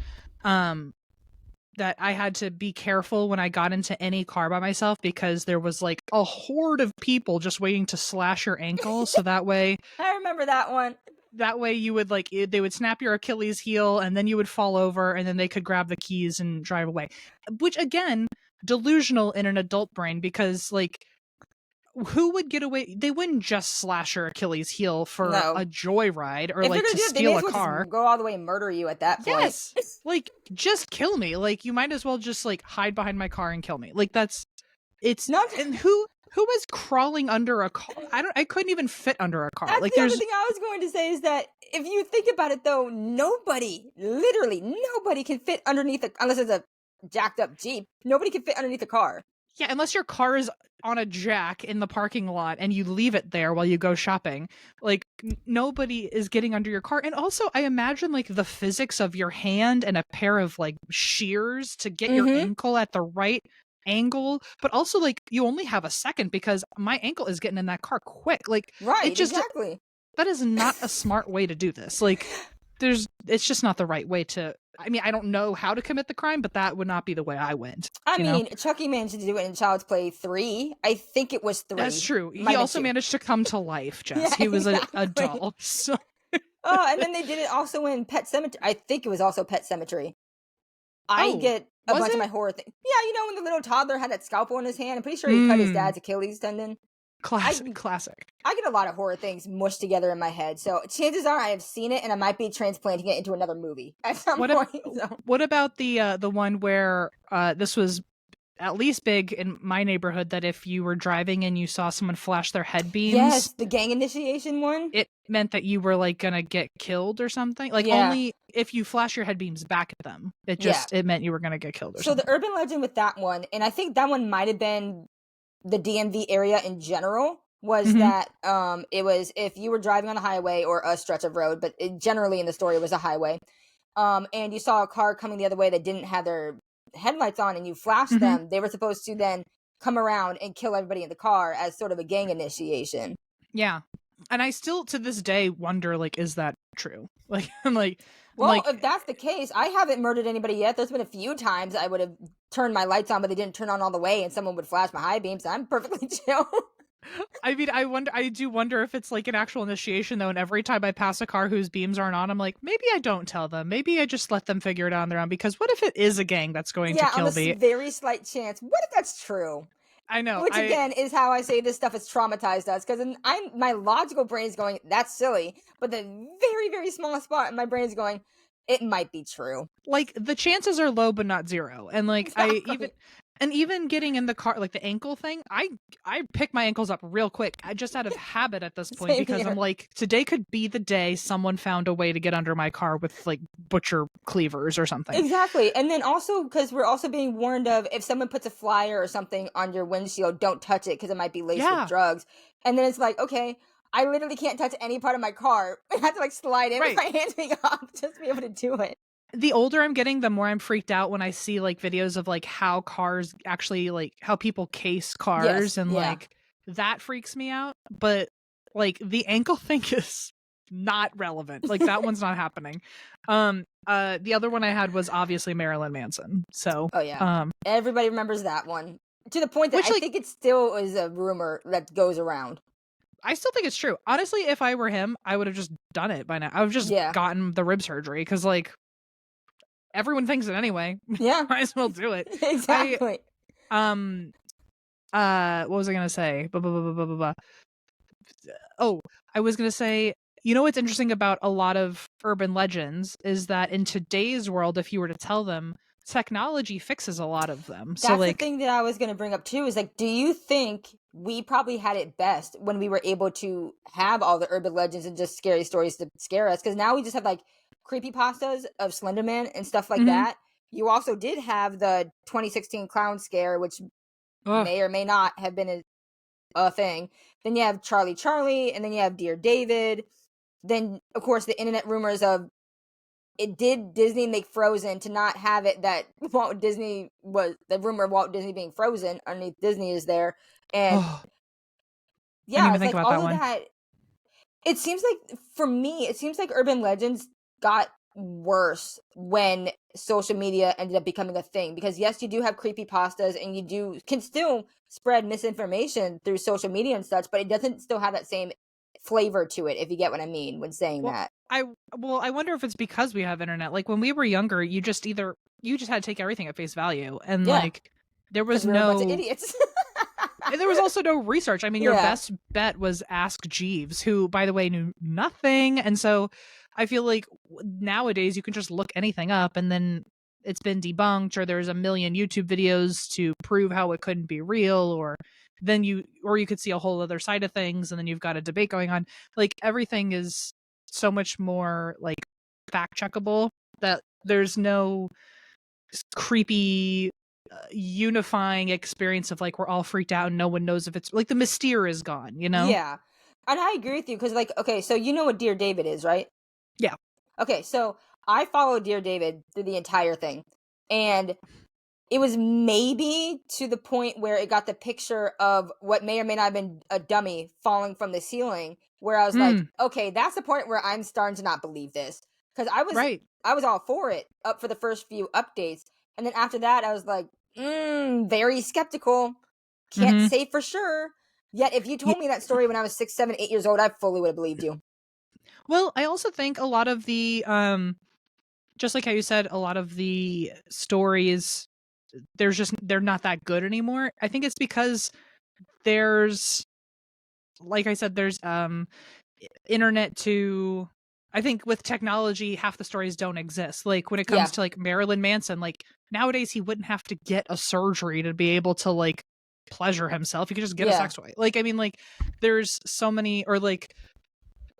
that I had to be careful when I got into any car by myself, because there was like a horde of people just waiting to slash your ankle. So that way, I remember that one. That way you would like, they would snap your Achilles heel and then you would fall over and then they could grab the keys and drive away. Which again, delusional in an adult brain, because like, who would get away? They wouldn't just slash your Achilles heel for a joyride or like to steal a car. Go all the way and murder you at that point. Yes, like just kill me. Like you might as well just like hide behind my car and kill me. Like it's not. And who was crawling under a car? I couldn't even fit under a car. That's like the other thing I was going to say is that if you think about it though, literally nobody can fit underneath unless it's a jacked up Jeep. Nobody can fit underneath a car. Yeah, unless your car is on a jack in the parking lot and you leave it there while you go shopping. Like, nobody is getting under your car. And also, I imagine, like, the physics of your hand and a pair of, like, shears to get your ankle at the right angle. But also, like, you only have a second because my ankle is getting in that car quick. Like, exactly. That is not a smart way to do this. Like, it's just not the right way to I mean, I don't know how to commit the crime, but that would not be the way I went. I You know? mean, Chucky managed to do it in Child's Play 3. I think it was 3. That's true. Might He have been also 2. managed to come to life, Jess. Yeah, He was a exactly. doll. So Oh, and then they did it also in Pet Cemetery. I think it was also Pet Cemetery. I oh, get a was bunch of it? my horror things. Yeah, you know when the little toddler had that scalpel in his hand? I'm pretty sure he cut his Mm, dad's Achilles tendon. classic, I classic. I get a lot of horror things mushed together in my head, so chances are I have seen it, and I might be transplanting it into another movie at some What ab- point. So. what about the one where this was at least big in my neighborhood, that if you were driving and you saw someone flash their head beams, Yes, the gang initiation one. it meant that you were like gonna get killed or something. Like Yeah, only if you flash your head beams back at them, yeah. it meant you were gonna get killed or So the something. urban legend with that one, and I think that one might have been the DMV area in general, was Hmm. that it was if you were driving on a highway or a stretch of road, but generally in the story it was a highway, and you saw a car coming the other way that didn't have their headlights on, and you flashed Hmm. them, they were supposed to then come around and kill everybody in the car as sort of a gang initiation. Yeah, and I still to this day wonder, like, is that true? Like, I'm Well, like, if that's the case, I haven't murdered anybody yet. There's been a few times I would have turned my lights on, but they didn't turn on all the way, and someone would flash my high beams. I'm perfectly chill. I mean, I do wonder if it's like an actual initiation though. And every time I pass a car whose beams aren't on, I'm like, maybe I don't tell them. Maybe I just let them figure it out on their own. Because what if it is a gang that's going to Yeah, on kill a me? very slight chance. What if that's true? I know. Which again is how I say this stuff has traumatized us, because my logical brain is going, that's silly, but the very very small spot in my brain is going, it might be true. Like the chances are low but not zero. And like Exactly. even getting in the car, like the ankle thing, I pick my ankles up real quick. I just out of habit at this point, Same because here. I'm like, today could be the day someone found a way to get under my car with like butcher cleavers or something. Exactly. And then also because we're also being warned of, if someone puts a flyer or something on your windshield, don't touch it because it might be laced with Yeah, drugs. And then it's like, okay, I literally can't touch any part of my car. I have to like slide in with right. my hands being up just to be able to do it. The older I'm getting, the more I'm freaked out when I see like videos of like how cars actually, like how people case cars, Yes. and Yeah. like that freaks me out. But like the ankle thing is not relevant. Like that one's not happening. The other one I had was obviously Marilyn Manson. So Oh yeah. Everybody remembers that one. To the point that which I like think it still is a rumor that goes around. I still think it's true. Honestly, if I were him, I would have just done it by now. I would have just Yeah. gotten the rib surgery, because like everyone thinks it anyway. Yeah. Might as well do it. Exactly. Um what was I gonna say? Oh, I was gonna say, you know what's interesting about a lot of urban legends is that in today's world, if you were to tell them, technology fixes a lot of them. So That's the like, thing that I was going to bring up too, is like, do you think we probably had it best when we were able to have all the urban legends and just scary stories to scare us? Because now we just have like creepy pastas of Slenderman and stuff like mhm. that. You also did have the 2016 clown scare, which Ugh. may or may not have been a thing. Then you have Charlie Charlie, and then you have Dear David. Then, of course, the internet rumors of, it did Disney make Frozen to not have it that Walt Disney was, the rumor of Walt Disney being frozen underneath Disney is there. And Oh, I didn't yeah, even it's think like about that all of one. that. It seems like, for me, it seems like urban legends got worse when social media ended up becoming a thing, because yes, you do have creepy pastas and you can still spread misinformation through social media and such, but it doesn't still have that same flavor to it, if you get what I mean when saying Well, that. I I wonder if it's because we have internet. Like when we were younger, you just had to take everything at face value, and Yeah, like there because was we were a bunch of no idiots. and there was also no research. I mean, your Yeah. best bet was Ask Jeeves, who, by the way, knew nothing. And so I feel like nowadays you can just look anything up and then it's been debunked, or there's a million YouTube videos to prove how it couldn't be real, or you could see a whole other side of things, and then you've got a debate going on. Like everything is so much more like fact checkable, that there's no creepy unifying experience of like we're all freaked out and no one knows if it's like the mystere is gone, you know? Yeah. And I agree with you, because, like, okay, so you know what Dear David is, right? Yeah. Okay, so I followed Dear David through the entire thing. And it was maybe to the point where it got the picture of what may or may not have been a dummy falling from the ceiling, where I was like, Hmm. okay, that's the point where I'm starting to not believe this. because Right. I was all for it up for the first few updates, and then after that, I was like, very skeptical. Can't Mm-hmm. say for sure. Yet, if you told me that story when I was 6, 7, 8 years old, I fully would have believed you. Well, I also think a lot of the just like how you said, a lot of the stories they're not that good anymore. I think it's because there's, like I said, there's internet to, I think with technology half the stories don't exist. Like when it Yeah. comes to like Marilyn Manson, like nowadays he wouldn't have to get a surgery to be able to like pleasure himself. He could just get a Yeah. sex toy. Like I mean, like there's so many, or like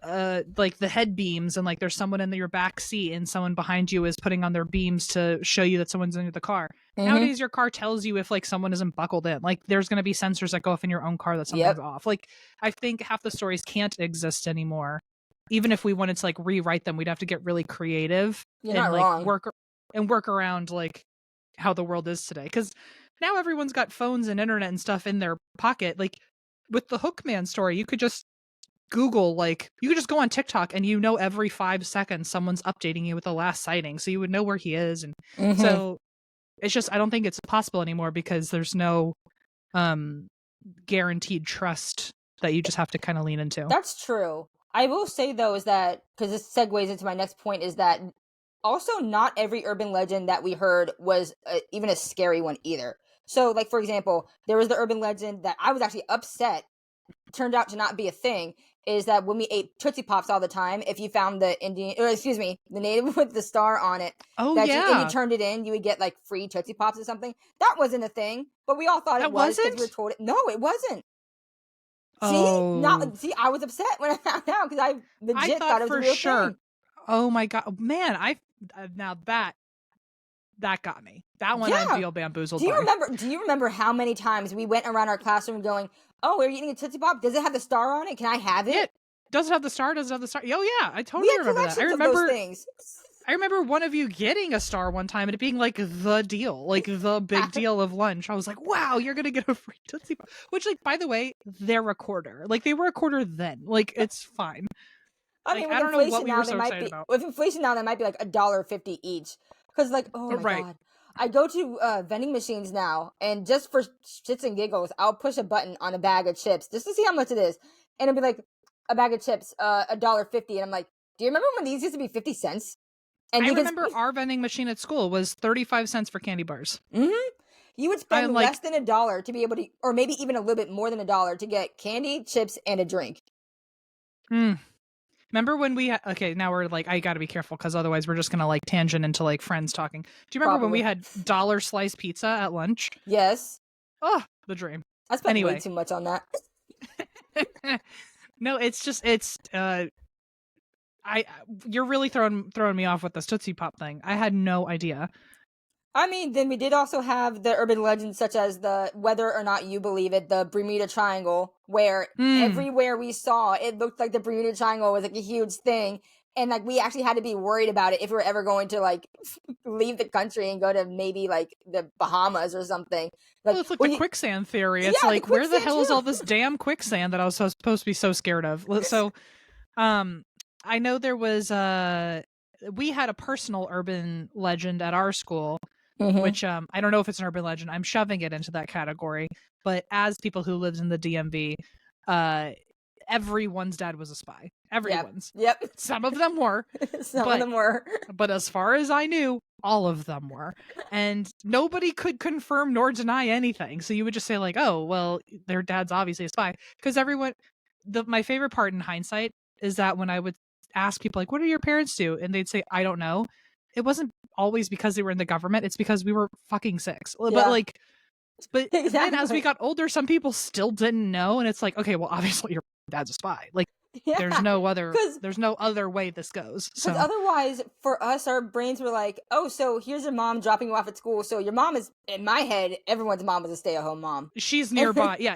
the head beams, and like there's someone in your back seat and someone behind you is putting on their beams to show you that someone's in the car. Nowadays your car tells you if like someone isn't buckled in. Like there's going to be sensors that go off in your own car that something's off. Like I think half the stories can't exist anymore. Even if we wanted to like rewrite them, we'd have to get really creative You're and not like wrong. work around like how the world is today, because now everyone's got phones and internet and stuff in their pocket. Like with the Hookman story, you could just Google, like you could just go on TikTok and every 5 seconds someone's updating you with the last sighting, so you would know where he is. And so it's just, I don't think it's possible anymore because there's no guaranteed trust that you just have to kind of lean into. That's true. I will say though is that, because this segues into my next point, is that also not every urban legend that we heard was even a scary one either. So like, for example, there was the urban legend that I was actually upset turned out to not be a thing, is that when we ate Tootsie Pops all the time, if you found the the native with the star on it, and you turned it in, you would get like free Tootsie Pops or something. That wasn't a thing, but we all thought it was because we were told it. No, it wasn't. See, I was upset when I found out because I legit thought it was a real thing. Oh my god, man! Now that got me. That one I feel bamboozled. Do you remember how many times we went around our classroom going, "Oh, we're eating a Tootsie Pop. Does it have the star on it? Can I have it? Does it have the star? Does it have the star? Oh yeah, I totally remember that. I remember those things. I remember one of you getting a star one time and it being like the deal, like the big deal of lunch. I was like, wow, you're gonna get a free Tootsie Pop. Which, like, by the way, they're a quarter. Like they were a quarter then. Like it's fine. I mean, with don't know what we now, were so excited about. With inflation now, that might be like $1.50 each. Because like, oh my god. I go to vending machines now, and just for shits and giggles, I'll push a button on a bag of chips just to see how much it is, and it'll be like a bag of chips, $1.50, and I'm like, do you remember when these used to be 50 cents? And I remember our vending machine at school was 35 cents for candy bars. You would spend less than $1 to be able to, or maybe even a little bit more than $1 to get candy, chips, and a drink. Remember when we now we're like, I gotta be careful because otherwise we're just gonna like tangent into like friends talking. Do you remember when we had dollar slice pizza at lunch? Yes. Oh, the dream. I spent way too much on that. No, you're really throwing me off with this Tootsie Pop thing. I had no idea. I mean, then we did also have the urban legends such as the, whether or not you believe it, the Bermuda Triangle, where everywhere we saw, it looked like the Bermuda Triangle was like a huge thing. And like we actually had to be worried about it if we were ever going to like leave the country and go to maybe like the Bahamas or something. Like, it's like the quicksand theory. It's like, where the hell is all this damn quicksand that I was supposed to be so scared of? So, I know there was we had a personal urban legend at our school. Which I don't know if it's an urban legend. I'm shoving it into that category. But as people who lived in the DMV, everyone's dad was a spy. Everyone's. Yep. Some of them were. Some of them were. But as far as I knew, all of them were. And nobody could confirm nor deny anything. So you would just say like, oh, well, their dad's obviously a spy. Because my favorite part in hindsight is that when I would ask people like, what do your parents do? And they'd say, I don't know. It wasn't always because they were in the government. It's because we were fucking six. Yeah. But then as we got older, some people still didn't know. And it's like, okay, well, obviously your dad's a spy. Like there's no other way this goes. Because otherwise for us, our brains were like, oh, so here's your mom dropping you off at school. So your mom is, in my head, everyone's mom was a stay-at-home mom. She's nearby. Yeah.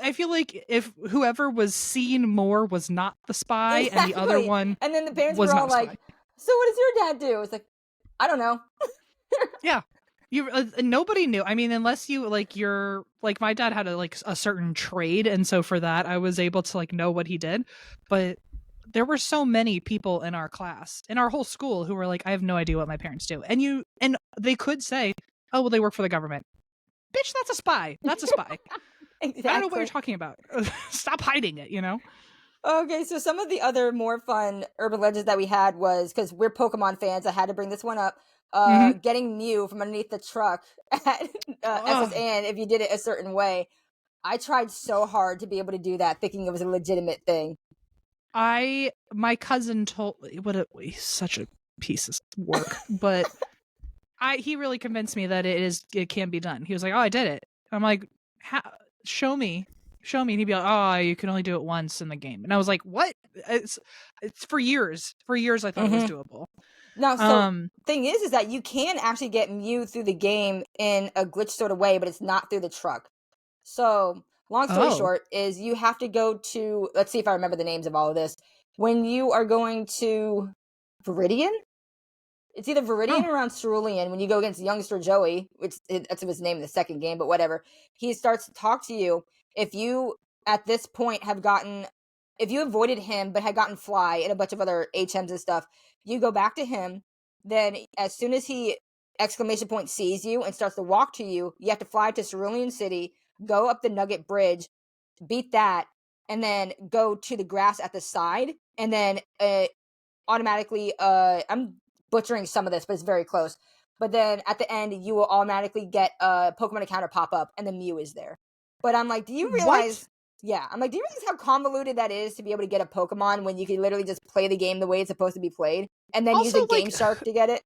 I feel like if whoever was seen more was not the spy and the other one and then the parents were all like, so what does your dad do? It's like, I don't know. Yeah. Nobody knew. I mean, unless you my dad had a certain trade, and so for that I was able to like know what he did. But there were so many people in our class, in our whole school, who were like, I have no idea what my parents do. And they could say, oh, well, they work for the government. Bitch, that's a spy. That's a spy. Exactly. I don't know what you're talking about. Stop hiding it, you know? Okay, so some of the other more fun urban legends that we had was, because we're Pokemon fans, I had to bring this one up. Getting Mew from underneath the truck at SSN if you did it a certain way. I tried so hard to be able to do that, thinking it was a legitimate thing. My cousin told he's such a piece of work, but he really convinced me that it can be done. He was like, "Oh, I did it." I'm like, show me. And he'd be like, "Oh, you can only do it once in the game." And I was like, "What?" It's for years. For years, I thought it was doable. No, so thing is that you can actually get Mew through the game in a glitch sort of way, but it's not through the truck. So, long story short, is you have to go to, let's see if I remember the names of all of this. When you are going to Viridian? It's either Viridian or around Cerulean when you go against youngster Joey, that's his name in the second game, but whatever. He starts to talk to you. If you, at this point, if you avoided him but had gotten Fly and a bunch of other HMs and stuff, you go back to him. Then as soon as he, ! sees you and starts to walk to you, you have to fly to Cerulean City, go up the Nugget Bridge, beat that, and then go to the grass at the side, and then automatically, I'm butchering some of this, but it's very close. But then at the end, you will automatically get a Pokemon encounter pop up, and the Mew is there. But I'm like, do you realize... What? Yeah, I'm like, do you realize how convoluted that is to be able to get a Pokemon when you can literally just play the game the way it's supposed to be played, and then Also, use a Game Shark to get it?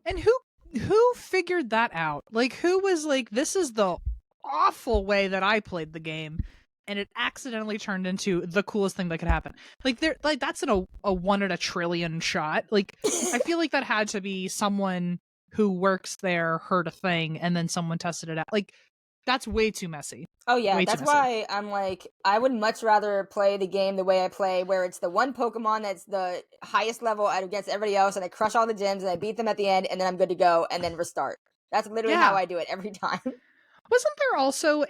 And who figured that out? Like, who was like, this is the awful way that I played the game, and it accidentally turned into the coolest thing that could happen. Like, that's a 1 in a trillion shot. Like, I feel like that had to be someone who works there heard a thing, and then someone tested it out. Like, that's way too messy. Oh yeah, that's why I'm like, I would much rather play the game the way I play, where it's the one Pokemon that's the highest level out against everybody else, and I crush all the gyms, and I beat them at the end, and then I'm good to go, and then restart. That's literally how I do it every time. Wasn't there also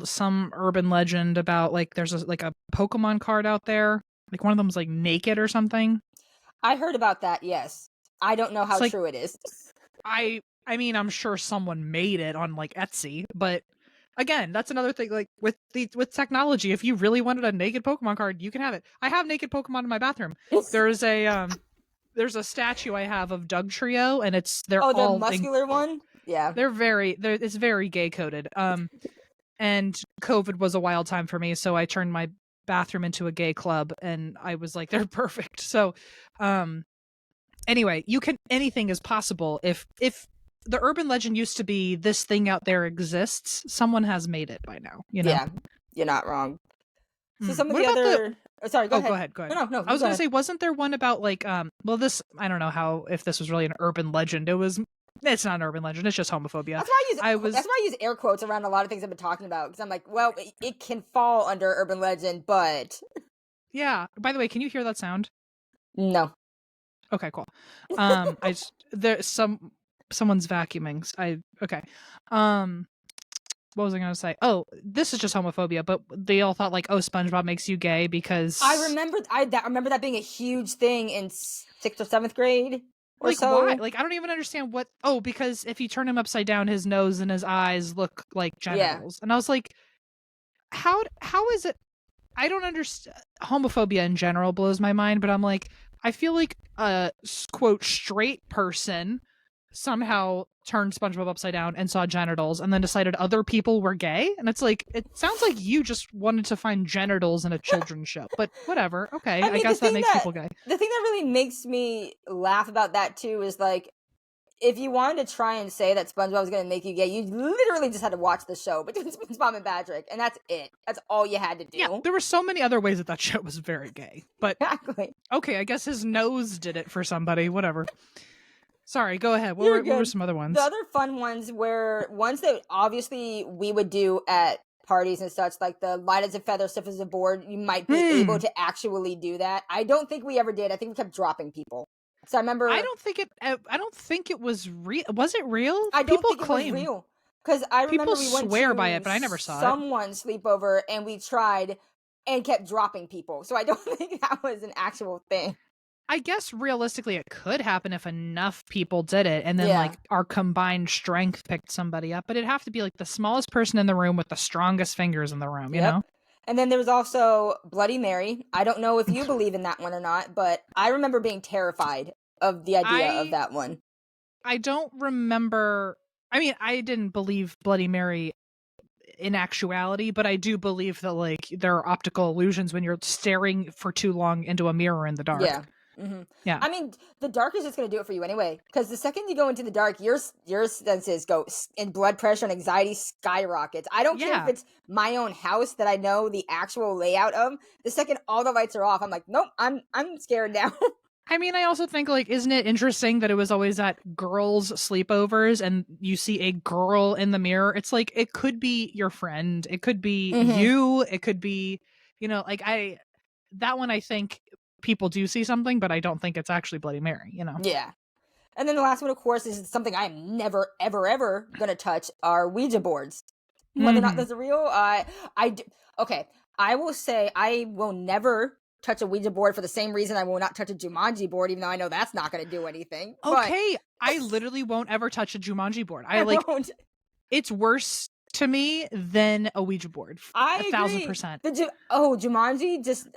some urban legend about, like, there's a Pokemon card out there, like one of them's like naked or something? I heard about that, yes. I don't know how true it is. I mean, I'm sure someone made it on like Etsy, but again, that's another thing. Like with technology, if you really wanted a naked Pokemon card, you can have it. I have naked Pokemon in my bathroom. There's a statue I have of Doug Trio, and they're all the muscular one. Yeah, it's very gay coded. And COVID was a wild time for me, so I turned my bathroom into a gay club, and I was like, they're perfect. So, anyway, anything is possible if the urban legend used to be this thing out there exists, someone has made it by now, you know? Yeah, you're not wrong. So some of the other... sorry, go ahead. Go ahead. No, I was going to say, wasn't there one about like, well, this, I don't know if this was really an urban legend. It's not an urban legend, it's just homophobia. That's why I use air quotes around a lot of things I've been talking about, because I'm like, well, it can fall under urban legend, but... Yeah. By the way, can you hear that sound? No. Okay, cool. Someone's vacuuming. Okay. What was I going to say? Oh, this is just homophobia, but they all thought like, oh, SpongeBob makes you gay because... I remember that being a huge thing in 6th or 7th grade or so. Why? Like, I don't even understand what... Oh, because if you turn him upside down, his nose and his eyes look like genitals. Yeah. And I was like, how is it... I don't understand... Homophobia in general blows my mind, but I'm like, I feel like a, quote, straight person somehow turned SpongeBob upside down and saw genitals and then decided other people were gay. And it's like, it sounds like you just wanted to find genitals in a children's show, but whatever. Okay. I guess that makes people gay. The thing that really makes me laugh about that too is like, if you wanted to try and say that SpongeBob was going to make you gay, you literally just had to watch the show between SpongeBob and Patrick, and that's it. That's all you had to do. Yeah, there were so many other ways that show was very gay, but exactly. Okay, I guess his nose did it for somebody. Whatever. Sorry, go ahead. What were some other ones? The other fun ones were ones that obviously we would do at parties and such, like the light as a feather, stiff as a board. You might be able to actually do that. I don't think we ever did. I think we kept dropping people. So I remember. I don't think it was real. Was it real? I don't think it was real. Because I remember people we went swear to by it, but I never saw someone's sleepover and we tried. and kept dropping people. So I don't think that was an actual thing. I guess realistically it could happen if enough people did it and then like our combined strength picked somebody up, but it'd have to be like the smallest person in the room with the strongest fingers in the room, you know? And then there was also Bloody Mary. I don't know if you believe in that one or not, but I remember being terrified of the idea of that one. I don't remember. I mean, I didn't believe Bloody Mary in actuality, but I do believe that like there are optical illusions when you're staring for too long into a mirror in the dark. Yeah. Mm-hmm. Yeah. I mean, the dark is just going to do it for you anyway. Because the second you go into the dark, your senses go, and blood pressure and anxiety skyrockets. I don't care if it's my own house that I know the actual layout of. The second all the lights are off, I'm like, nope, I'm scared now. I mean, I also think, like, isn't it interesting that it was always at girls' sleepovers and you see a girl in the mirror? It's like, it could be your friend. It could be you. It could be, you know, like, that one, I think people do see something, but I don't think it's actually Bloody Mary, you know? Yeah. And then the last one, of course, is something I'm never, ever, ever going to touch are Ouija boards. Whether or not those are real, okay, I will say I will never touch a Ouija board for the same reason I will not touch a Jumanji board, even though I know that's not going to do anything. Okay, but I literally won't ever touch a Jumanji board. I won't. It's worse to me than a Ouija board. I agree. 1,000%. Jumanji, just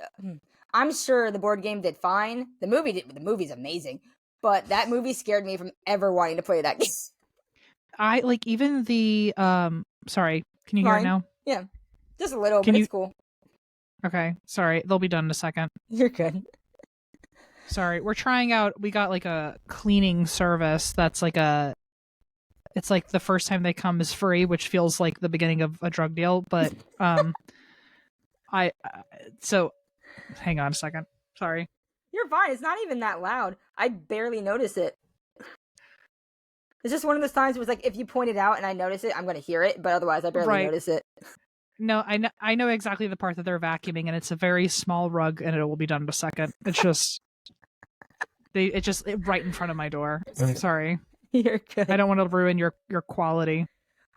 I'm sure the board game did fine. The movie's amazing, but that movie scared me from ever wanting to play that game. I like even the sorry, can you hear it now? Yeah, just a little, but it's cool. Okay, sorry, they'll be done in a second. You're good. Sorry, we're trying out. We got like a cleaning service that's like it's like the first time they come is free, which feels like the beginning of a drug deal. But so hang on a second. Sorry. You're fine. It's not even that loud. I barely notice it. It's just one of those times where it's like if you point it out and I notice it, I'm going to hear it, but otherwise I barely notice it. No, I know exactly the part that they're vacuuming, and it's a very small rug, and it will be done in a second. It's just right in front of my door. Sorry. You're good. I don't want to ruin your quality.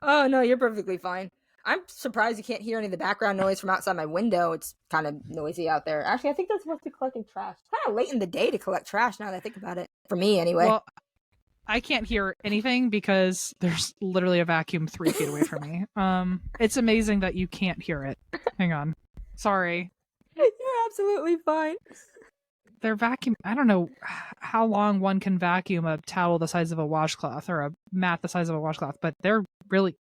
Oh no, you're perfectly fine. I'm surprised you can't hear any of the background noise from outside my window. It's kind of noisy out there. Actually, I think that's supposed to be collecting trash. It's kind of late in the day to collect trash now that I think about it. For me, anyway. Well, I can't hear anything because there's literally a vacuum 3 feet away from me. It's amazing that you can't hear it. Hang on. Sorry. You're absolutely fine. They're vacuum. I don't know how long one can vacuum a towel the size of a washcloth or a mat the size of a washcloth, but they're really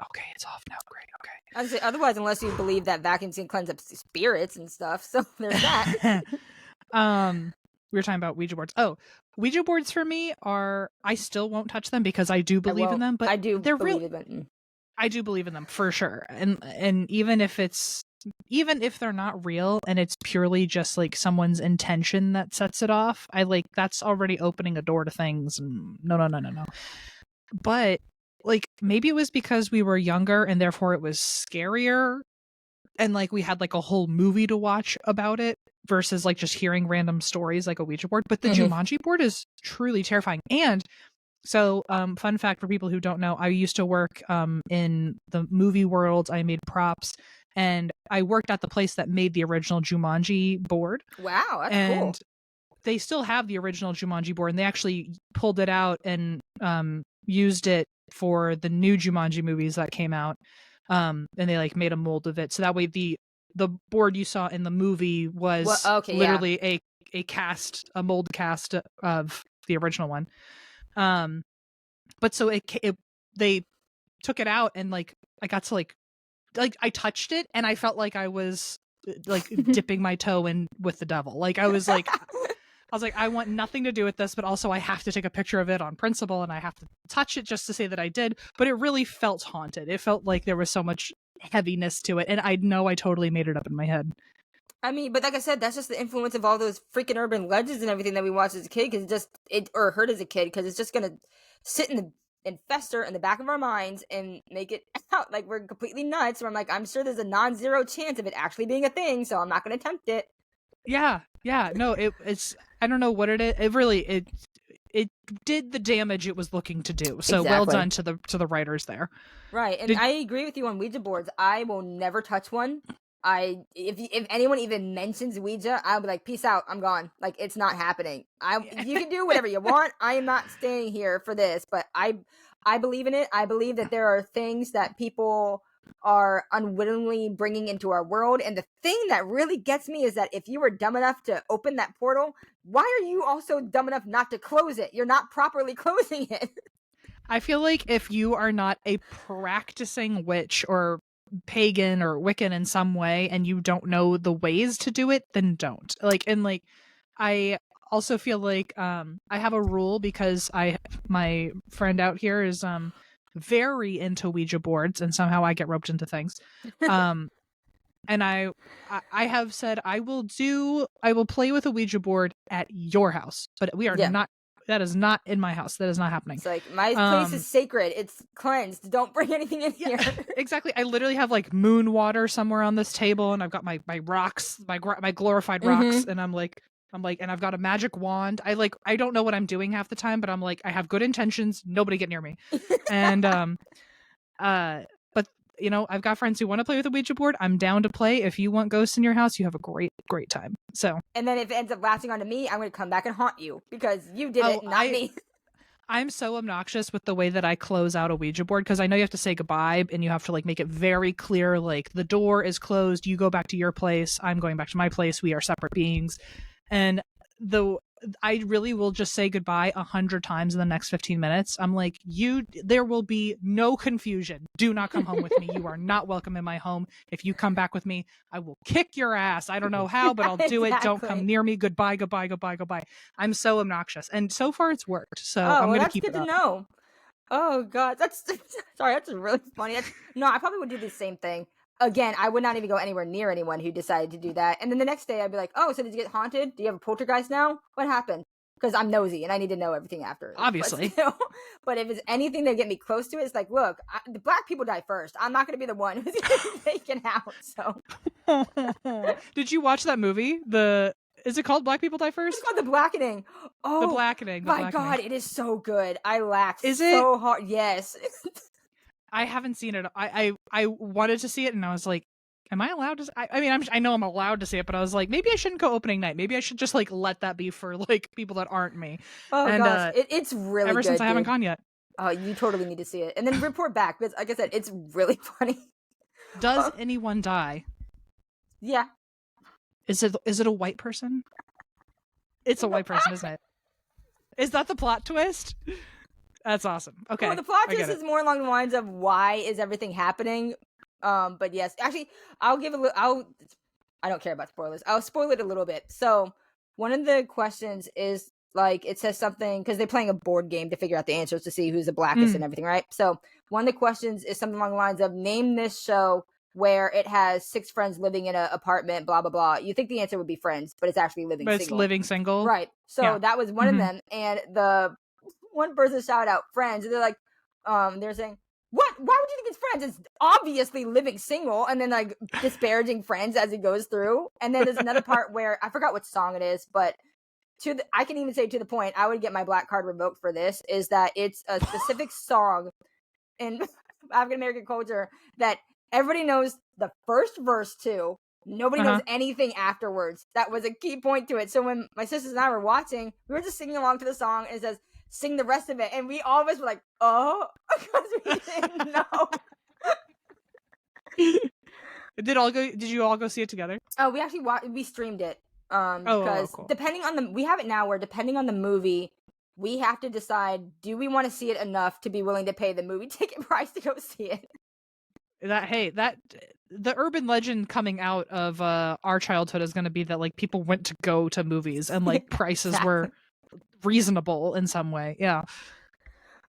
okay. It's off now. Great. Okay. I'd say otherwise, unless you believe that vacuums can cleanse up spirits and stuff, so there's that. We were talking about Ouija boards. Oh, Ouija boards for me are, I still won't touch them because I do believe in them, but I do believe in them. I do believe in them for sure. And even if they're not real and it's purely just like someone's intention that sets it off, that's already opening a door to things. And no. But like maybe it was because we were younger and therefore it was scarier and like we had like a whole movie to watch about it versus like just hearing random stories like a Ouija board. But the Jumanji board is truly terrifying. And so fun fact for people who don't know, I used to work in the movie world. I made props and I worked at the place that made the original Jumanji board. Wow, that's cool. They still have the original Jumanji board and they actually pulled it out and used it for the new Jumanji movies that came out. And they like made a mold of it. So that way the board you saw in the movie was literally a mold cast of the original one. But so they took it out and like I got to like I touched it and I felt like I was like dipping my toe in with the devil. Like I was like I want nothing to do with this, but also I have to take a picture of it on principle and I have to touch it just to say that I did. But it really felt haunted. It felt like there was so much heaviness to it. And I know I totally made it up in my head. I mean, but like I said, that's just the influence of all those freaking urban legends and everything that we watched as a kid, or heard as a kid, because it's just gonna sit and fester in the back of our minds and make it out like we're completely nuts. Where I'm sure there's a non-zero chance of it actually being a thing, so I'm not gonna attempt it. Yeah. No, it's I don't know what it is. It did the damage it was looking to do. So Well done to the writers there. Right, and I agree with you on Ouija boards. I will never touch one. if anyone even mentions Ouija, I'll be like, peace out, I'm gone. Like, it's not happening. You can do whatever you want. I am not staying here for this. But I believe in it. I believe that there are things that people are unwittingly bringing into our world. And the thing that really gets me is that if you were dumb enough to open that portal, why are you also dumb enough not to close it? You're not properly closing it. I feel like if you are not a practicing witch or pagan or Wiccan in some way and you don't know the ways to do it, then don't. I also feel like I have a rule because my friend out here is very into Ouija boards and somehow I get roped into things. And I have said I will play with a Ouija board at your house, but we are not. That is not in my house. That is not happening. It's like, my place is sacred. It's cleansed. Don't bring anything in here. Exactly. I literally have like moon water somewhere on this table, and I've got my rocks, my glorified rocks, and I'm like, and I've got a magic wand. I don't know what I'm doing half the time, but I'm like, I have good intentions. Nobody get near me. And but you know, I've got friends who want to play with a Ouija board. I'm down to play. If you want ghosts in your house, you have a great time. So, and then if it ends up latching onto me, I'm going to come back and haunt you because you did it, not me. I'm so obnoxious with the way that I close out a Ouija board because I know you have to say goodbye and you have to like make it very clear, like the door is closed. You go back to your place. I'm going back to my place. We are separate beings. And I really will just say goodbye 100 times in the next 15 minutes. I'm like, there will be no confusion. Do not come home with me. You are not welcome in my home. If you come back with me, I will kick your ass. I don't know how, but I'll do it. Don't come near me. Goodbye, goodbye, goodbye, goodbye. I'm so obnoxious. And so far it's worked. So I'm going to keep it up. That's good to know. Oh God, that's really funny. No, I probably would do the same thing. Again, I would not even go anywhere near anyone who decided to do that. And then the next day I'd be like, oh, so did you get haunted? Do you have a poltergeist now? What happened? Because I'm nosy and I need to know everything after. Obviously. But if it's anything that get me close to it, it's like, look, the black people die first. I'm not going to be the one who's going to be taken out. So. Did you watch that movie? Is it called Black People Die First? It's called The Blackening. Oh, The Blackening. My God, it is so good. I laughed so hard. Yes. I haven't seen it. I wanted to see it, and I was like, "Am I allowed to?" I know I'm allowed to see it, but I was like, maybe I shouldn't go opening night. Maybe I should just like let that be for like people that aren't me. Oh gosh, it's really ever good, since I haven't gone yet. Oh, you totally need to see it, and then report back because, like I said, it's really funny. Does anyone die? Yeah. Is it a white person? It's a white person, isn't it? Is that the plot twist? That's awesome. Okay. Well, the plot twist is more along the lines of why is everything happening. But yes, actually, I'll give a little. I don't care about spoilers. I'll spoil it a little bit. So one of the questions is like it says something because they're playing a board game to figure out the answers to see who's the blackest and everything, right? So one of the questions is something along the lines of name this show where it has 6 friends living in an apartment, blah blah blah. You think the answer would be Friends, but it's actually living single. It's living single, right? So that was one of them, and the one person shouted out Friends, and they're like, they're saying, what? Why would you think it's Friends? It's obviously living single, and then like disparaging Friends as it goes through. And then there's another part where I forgot what song it is, but I can even say to the point, I would get my black card revoked for this, is that it's a specific song in African American culture that everybody knows the first verse to. Nobody knows anything afterwards. That was a key point to it. So when my sisters and I were watching, we were just singing along to the song, and it says, sing the rest of it, and we all of us were like, oh, because we didn't know. Did you all go see it together? Oh, we actually we streamed it. Because cool. depending on we have it now where depending on the movie, we have to decide, do we want to see it enough to be willing to pay the movie ticket price to go see it? The urban legend coming out of our childhood is going to be that like people went to go to movies and like prices were reasonable in some way. Yeah.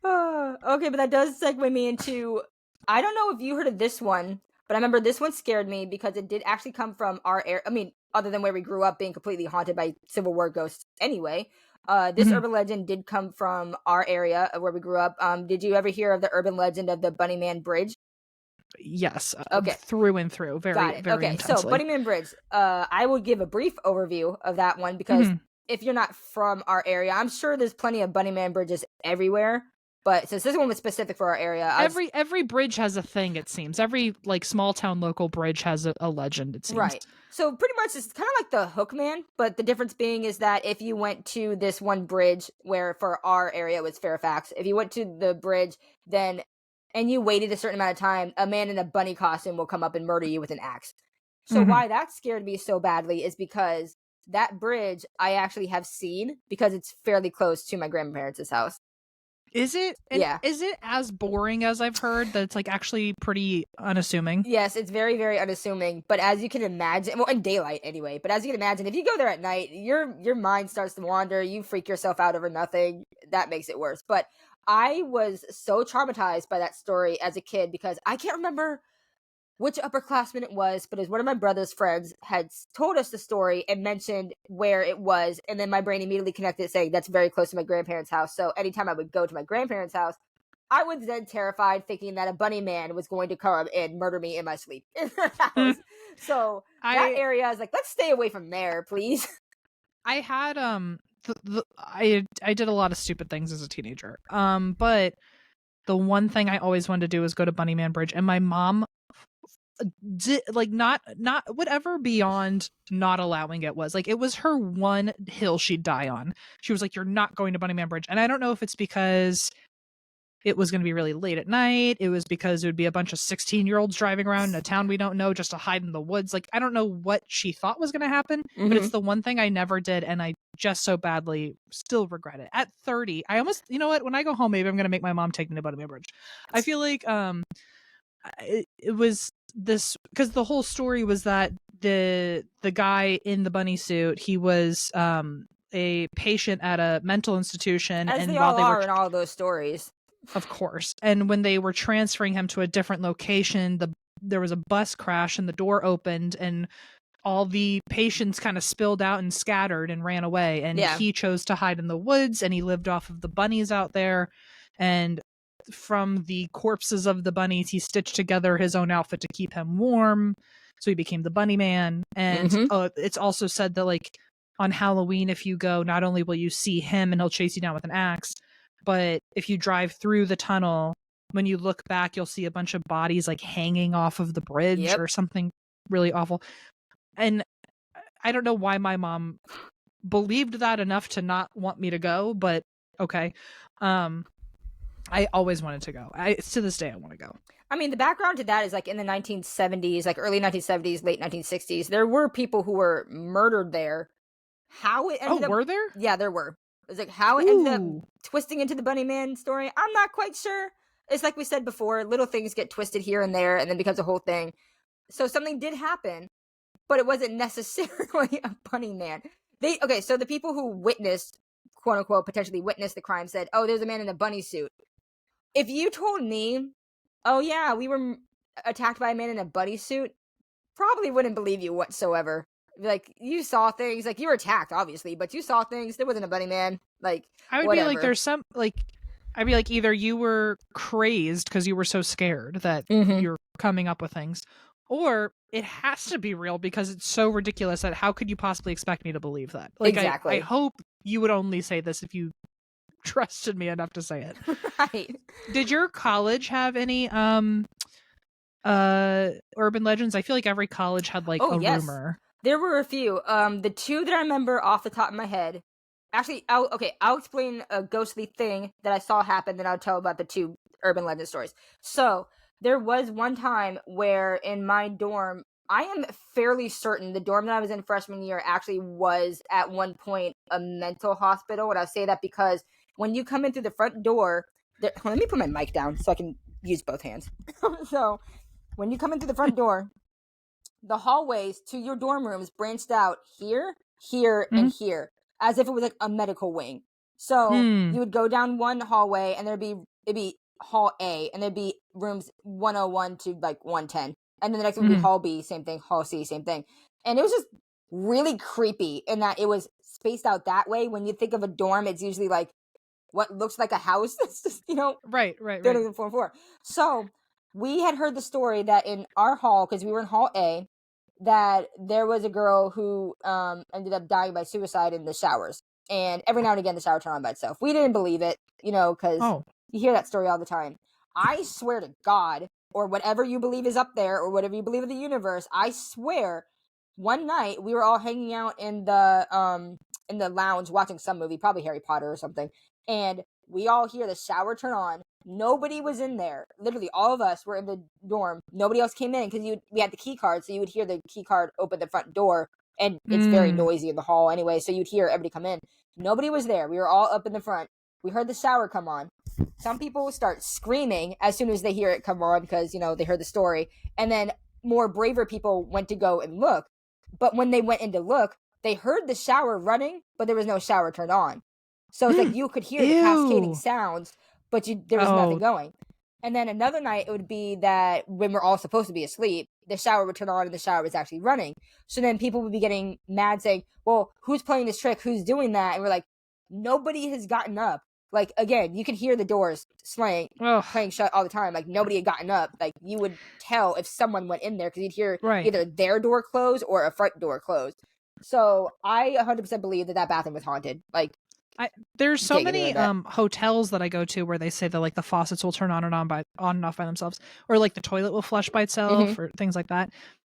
Okay, but that does segue me into, I don't know if you heard of this one, but I remember this one scared me because it did actually come from our area. I mean, other than where we grew up being completely haunted by Civil War ghosts anyway. This urban legend did come from our area of where we grew up. Did you ever hear of the urban legend of the Bunnyman Bridge? Yes. Okay. Through and through. Very, got it. very okay, intensely. So Bunnyman Bridge. I will give a brief overview of that one because if you're not from our area, I'm sure there's plenty of Bunnyman Bridges everywhere. But since this one was specific for our area, every bridge has a thing, it seems. Every like small town local bridge has a legend, it seems. Right. So pretty much it's kind of like the Hook Man, but the difference being is that if you went to this one bridge where for our area it was Fairfax, if you went to the bridge then and you waited a certain amount of time, a man in a bunny costume will come up and murder you with an axe. So why that scared me so badly is because that bridge I actually have seen because it's fairly close to my grandparents' house. Is it? Yeah. Is it as boring as I've heard? That it's like actually pretty unassuming? Yes, it's very, very unassuming. But as you can imagine, well, in daylight anyway. But as you can imagine, if you go there at night, your mind starts to wander. You freak yourself out over nothing. That makes it worse. But I was so traumatized by that story as a kid because I can't remember which upperclassman it was, but it was one of my brother's friends had told us the story and mentioned where it was, and then my brain immediately connected saying that's very close to my grandparents' house. So anytime I would go to my grandparents' house, I was then terrified thinking that a bunny man was going to come and murder me in my sleep in their house. So that area, I was like, let's stay away from there, please. I had I did a lot of stupid things as a teenager. But the one thing I always wanted to do was go to Bunnyman Bridge, and my mom did like not whatever beyond not allowing it was like it was her one hill she'd die on. She was like, you're not going to Bunnyman Bridge. And I don't know if it's because it was going to be really late at night, it was because it would be a bunch of 16-year-olds driving around in a town we don't know just to hide in the woods. Like I don't know what she thought was going to happen, but it's the one thing I never did, and I just so badly still regret it. At 30, I almost, you know what, when I go home maybe I'm going to make my mom take me to Bunnyman Bridge. I feel like it was this because the whole story was that the guy in the bunny suit, he was a patient at a mental institution, as and they while all are in all those stories, of course, and when they were transferring him to a different location, there was a bus crash and the door opened and all the patients kind of spilled out and scattered and ran away, and he chose to hide in the woods, and he lived off of the bunnies out there, and from the corpses of the bunnies he stitched together his own outfit to keep him warm, so he became the bunny man. And it's also said that like on Halloween, if you go, not only will you see him and he'll chase you down with an axe, but if you drive through the tunnel, when you look back you'll see a bunch of bodies like hanging off of the bridge or something really awful. And I don't know why my mom believed that enough to not want me to go, but okay. I always wanted to go. To this day, I want to go. I mean, the background to that is like in the 1970s, like early 1970s, late 1960s, there were people who were murdered there. How it ended up... were there? Yeah, there were. It was like how it ended up twisting into the Bunny Man story. I'm not quite sure. It's like we said before, little things get twisted here and there and then becomes a whole thing. So something did happen, but it wasn't necessarily a Bunny Man. So the people who witnessed, quote unquote, potentially witnessed the crime said, oh, there's a man in a bunny suit. If you told me, oh yeah, we were attacked by a man in a bunny suit, probably wouldn't believe you whatsoever. Like, you saw things, like, you were attacked, obviously, but you saw things, there wasn't a bunny man, like, I would whatever. be like, there's some, like, I'd be like, either you were crazed because you were so scared that you're coming up with things, or it has to be real because it's so ridiculous that how could you possibly expect me to believe that? Like, exactly. I hope you would only say this if you trusted me enough to say it. Right. Did your college have any urban legends? I feel like every college had like a rumor. There were a few. The two that I remember off the top of my head. Actually, I'll explain a ghostly thing that I saw happen, then I'll tell about the two urban legend stories. So there was one time where in my dorm, I am fairly certain the dorm that I was in freshman year actually was at one point a mental hospital. And I say that because when you come in through the front door, let me put my mic down so I can use both hands. So when you come in through the front door, the hallways to your dorm rooms branched out here, and here, as if it was like a medical wing. So you would go down one hallway and it'd be hall A, and there'd be rooms 101 to like 110. And then the next one would be hall B, same thing, hall C, same thing. And it was just really creepy in that it was spaced out that way. When you think of a dorm, it's usually like what looks like a house. It's just, right. Buildings on 4. So we had heard the story that in our hall, because we were in hall A, that there was a girl who ended up dying by suicide in the showers. And every now and again, the shower turned on by itself. We didn't believe it, because You hear that story all the time. I swear to God, or whatever you believe is up there, or whatever you believe in the universe, I swear, one night we were all hanging out in the lounge watching some movie, probably Harry Potter or something, and we all hear the shower turn on. Nobody was in there. Literally, all of us were in the dorm. Nobody else came in because we had the key card, so you would hear the key card open the front door, and it's very noisy in the hall anyway, so you'd hear everybody come in. Nobody was there. We were all up in the front. We heard the shower come on. Some people start screaming as soon as they hear it come on because, they heard the story. And then more braver people went to go and look. But when they went in to look, they heard the shower running, but there was no shower turned on. So it's like you could hear the cascading sounds, but there was nothing going. And then another night, it would be that when we're all supposed to be asleep, the shower would turn on and the shower was actually running. So then people would be getting mad saying, well, who's playing this trick? Who's doing that? And we're like, nobody has gotten up. Like, again, you could hear the doors playing shut all the time. Like, nobody had gotten up. Like, you would tell if someone went in there because you'd hear either their door close or a front door close. So I 100% believe that bathroom was haunted. Like, there's so many hotels that I go to where they say that like the faucets will turn on and off by themselves, or like the toilet will flush by itself, or things like that.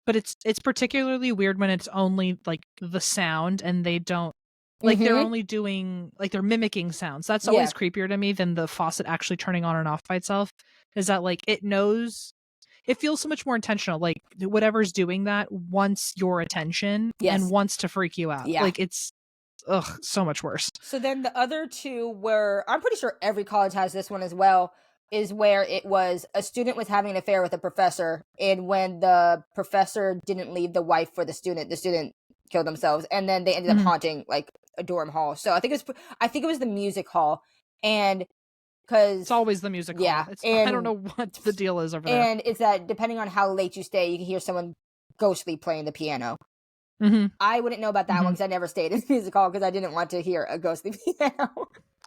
But it's particularly weird when it's only like the sound and they don't like they're only doing like they're mimicking sounds. That's always creepier to me than the faucet actually turning on and off by itself. Is that like it knows? It feels so much more intentional. Like whatever's doing that wants your attention and wants to freak you out. Like it's so much worse. So then the other two were, I'm pretty sure every college has this one as well, is where it was a student was having an affair with a professor, and when the professor didn't leave the wife for the student killed themselves, and then they ended up haunting like a dorm hall. So I think it was the music hall, and because it's always the music hall. And I don't know what the deal is over there. And it's that depending on how late you stay, you can hear someone ghostly playing the piano. I wouldn't know about that one because I never stayed in music hall because I didn't want to hear a ghostly piano.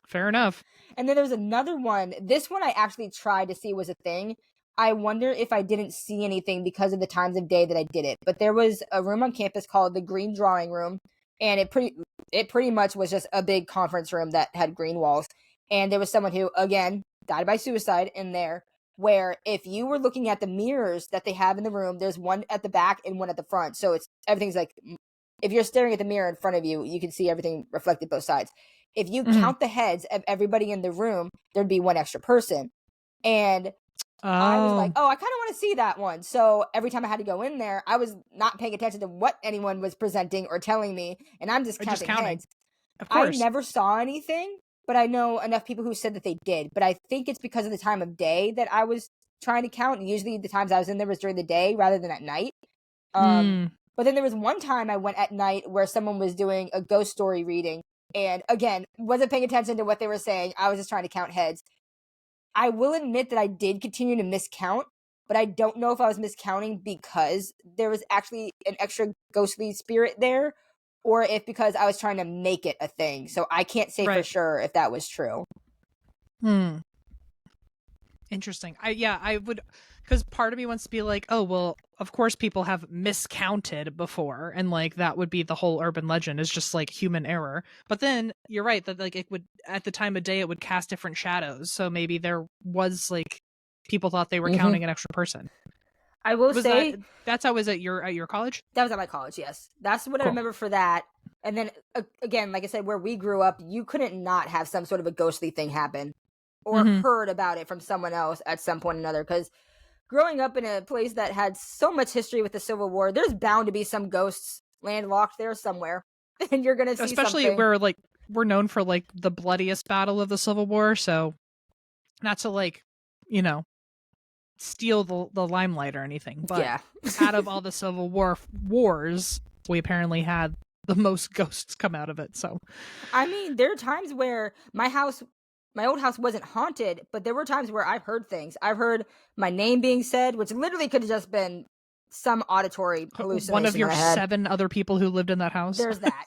Fair enough. And then there's another one. This one I actually tried to see was a thing. I wonder if I didn't see anything because of the times of day that I did it. But there was a room on campus called the Green Drawing Room, and it pretty much was just a big conference room that had green walls. And there was someone who, again, died by suicide in there, where if you were looking at the mirrors that they have in the room, there's one at the back and one at the front. So everything's like, if you're staring at the mirror in front of you, you can see everything reflected both sides. If you count the heads of everybody in the room, there'd be one extra person. And I was like, I kind of want to see that one. So every time I had to go in there, I was not paying attention to what anyone was presenting or telling me. And I'm just counting heads. Of course. I never saw anything, but I know enough people who said that they did. But I think it's because of the time of day that I was trying to count. And usually the times I was in there was during the day rather than at night. But then there was one time I went at night where someone was doing a ghost story reading. And again, wasn't paying attention to what they were saying. I was just trying to count heads. I will admit that I did continue to miscount, but I don't know if I was miscounting because there was actually an extra ghostly spirit there, or if because I was trying to make it a thing. So I can't say for sure if that was true. Interesting. I would, because part of me wants to be like, oh, well, of course people have miscounted before, and like that would be the whole urban legend is just like human error. But then you're right that like it would, at the time of day, it would cast different shadows. So maybe there was like people thought they were counting an extra person. I will say that's how it was at your college? That was at my college, yes. That's what I remember for that. And then again, like I said, where we grew up, you couldn't not have some sort of a ghostly thing happen or heard about it from someone else at some point or another. Because growing up in a place that had so much history with the Civil War, there's bound to be some ghosts landlocked there somewhere. And you're going to see especially something. Where like we're known for like the bloodiest battle of the Civil War. So not to like, steal the limelight or anything, but out of all the Civil War wars, we apparently had the most ghosts come out of it. So I mean, there are times where my old house wasn't haunted, but there were times where I've heard things. I've heard my name being said, which literally could have just been some auditory hallucination. One of your 7 other people who lived in that house. There's that.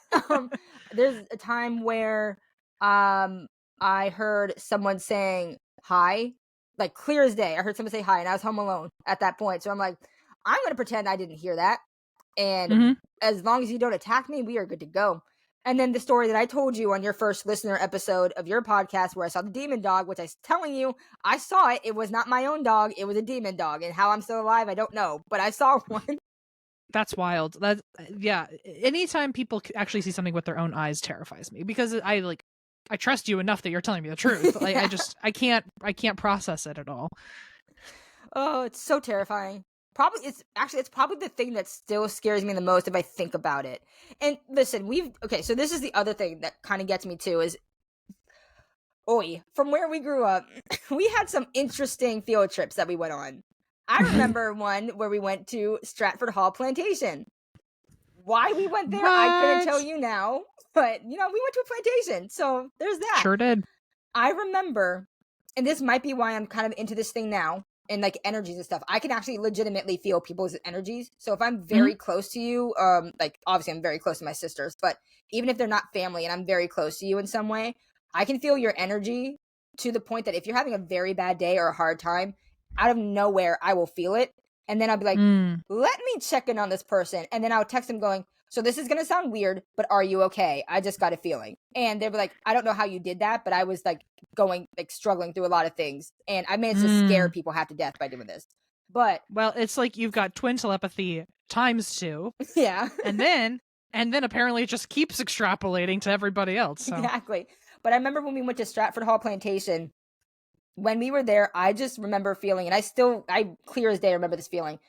There's a time where I heard someone saying hi, like clear as day. I heard someone say hi, and I was home alone at that point. So I'm like, I'm going to pretend I didn't hear that. And as long as you don't attack me, we are good to go. And then the story that I told you on your first listener episode of your podcast where I saw the demon dog, which I was telling you, I saw it. It was not my own dog. It was a demon dog. And how I'm still alive, I don't know. But I saw one. That's wild. That yeah. Anytime people actually see something with their own eyes terrifies me because I trust you enough that you're telling me the truth. Like Yeah. I can't process it at all. Oh, it's so terrifying. It's probably the thing that still scares me the most if I think about it. And listen, so this is the other thing that kind of gets me too is, from where we grew up, we had some interesting field trips that we went on. I remember one where we went to Stratford Hall Plantation. Why we went there, I couldn't tell you now, but we went to a plantation, so there's that. Sure did. I remember, and this might be why I'm kind of into this thing now, and like energies and stuff. I can actually legitimately feel people's energies. So if I'm very close to you, like obviously I'm very close to my sisters, but even if they're not family and I'm very close to you in some way, I can feel your energy to the point that if you're having a very bad day or a hard time, out of nowhere, I will feel it. And then I'll be like, let me check in on this person. And then I'll text them going, so this is going to sound weird, but are you okay? I just got a feeling. And they'll be like, I don't know how you did that, but I was like struggling through a lot of things. And I managed to scare people half to death by doing this. But well, it's like you've got twin telepathy times 2. Yeah. and then apparently it just keeps extrapolating to everybody else. So. Exactly. But I remember when we went to Stratford Hall Plantation, when we were there, I just remember feeling, and I clear as day remember this feeling.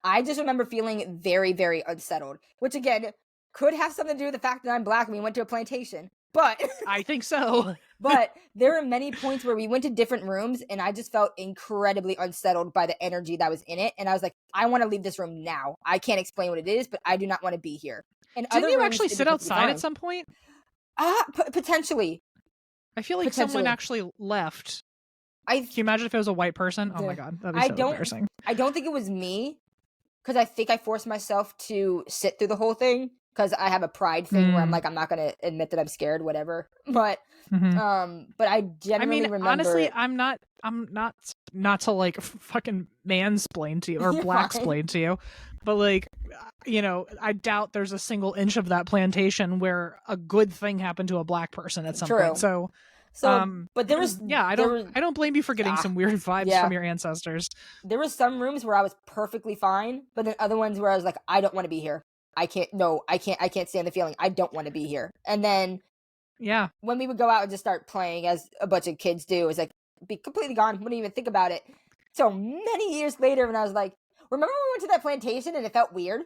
I just remember feeling very, very unsettled, which again, could have something to do with the fact that I'm Black and we went to a plantation. But I think so. But there are many points where we went to different rooms and I just felt incredibly unsettled by the energy that was in it. And I was like, I want to leave this room now. I can't explain what it is, but I do not want to be here. And didn't you actually sit outside at some point? Potentially. I feel like someone actually left. Can you imagine if it was a white person? Oh my God, that'd be so embarrassing. I don't think it was me, because I think I forced myself to sit through the whole thing because I have a pride thing where I'm like, I'm not going to admit that I'm scared, whatever. But but I genuinely remember. Honestly, I'm not to like fucking mansplain to you or blacksplain to you, but like, I doubt there's a single inch of that plantation where a good thing happened to a Black person at some point. So, but there was, I don't blame you for getting some weird vibes from your ancestors. There was some rooms where I was perfectly fine, but then other ones where I was like, I don't want to be here. I can't stand the feeling. I don't want to be here. And then, when we would go out and just start playing as a bunch of kids do, it's like, be completely gone. Wouldn't even think about it. So many years later, when I was like, remember when we went to that plantation and it felt weird?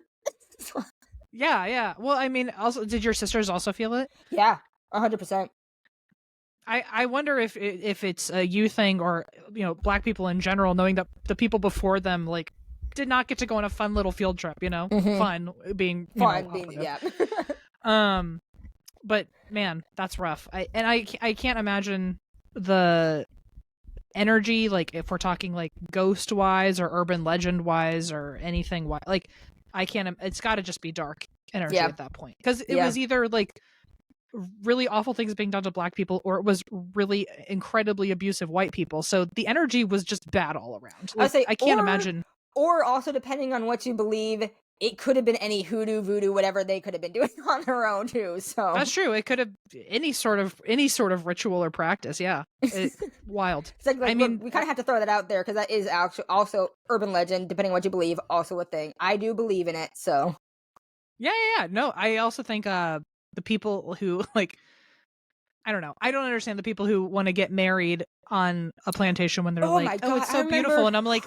Yeah. Well, I mean, also, did your sisters also feel it? Yeah, 100%. I wonder if it's a you thing or Black people in general, knowing that the people before them like did not get to go on a fun little field trip, fun being but man, that's rough. I can't imagine the energy, like if we're talking like ghost wise or urban legend wise or anything like I can't. It's got to just be dark energy at that point, because it was either like really awful things being done to Black people or it was really incredibly abusive white people. So the energy was just bad all around. Like, I can't imagine. Or also, depending on what you believe, it could have been any hoodoo, voodoo, whatever they could have been doing on their own too. So that's true. It could have any sort of ritual or practice. Yeah, wild. It's like I mean, we kind of have to throw that out there because that is actually also urban legend, depending on what you believe. Also a thing. I do believe in it. So yeah. No, I also think the people who like, I don't know. I don't understand the people who want to get married on a plantation when they're like, oh, it's so beautiful. And I'm like,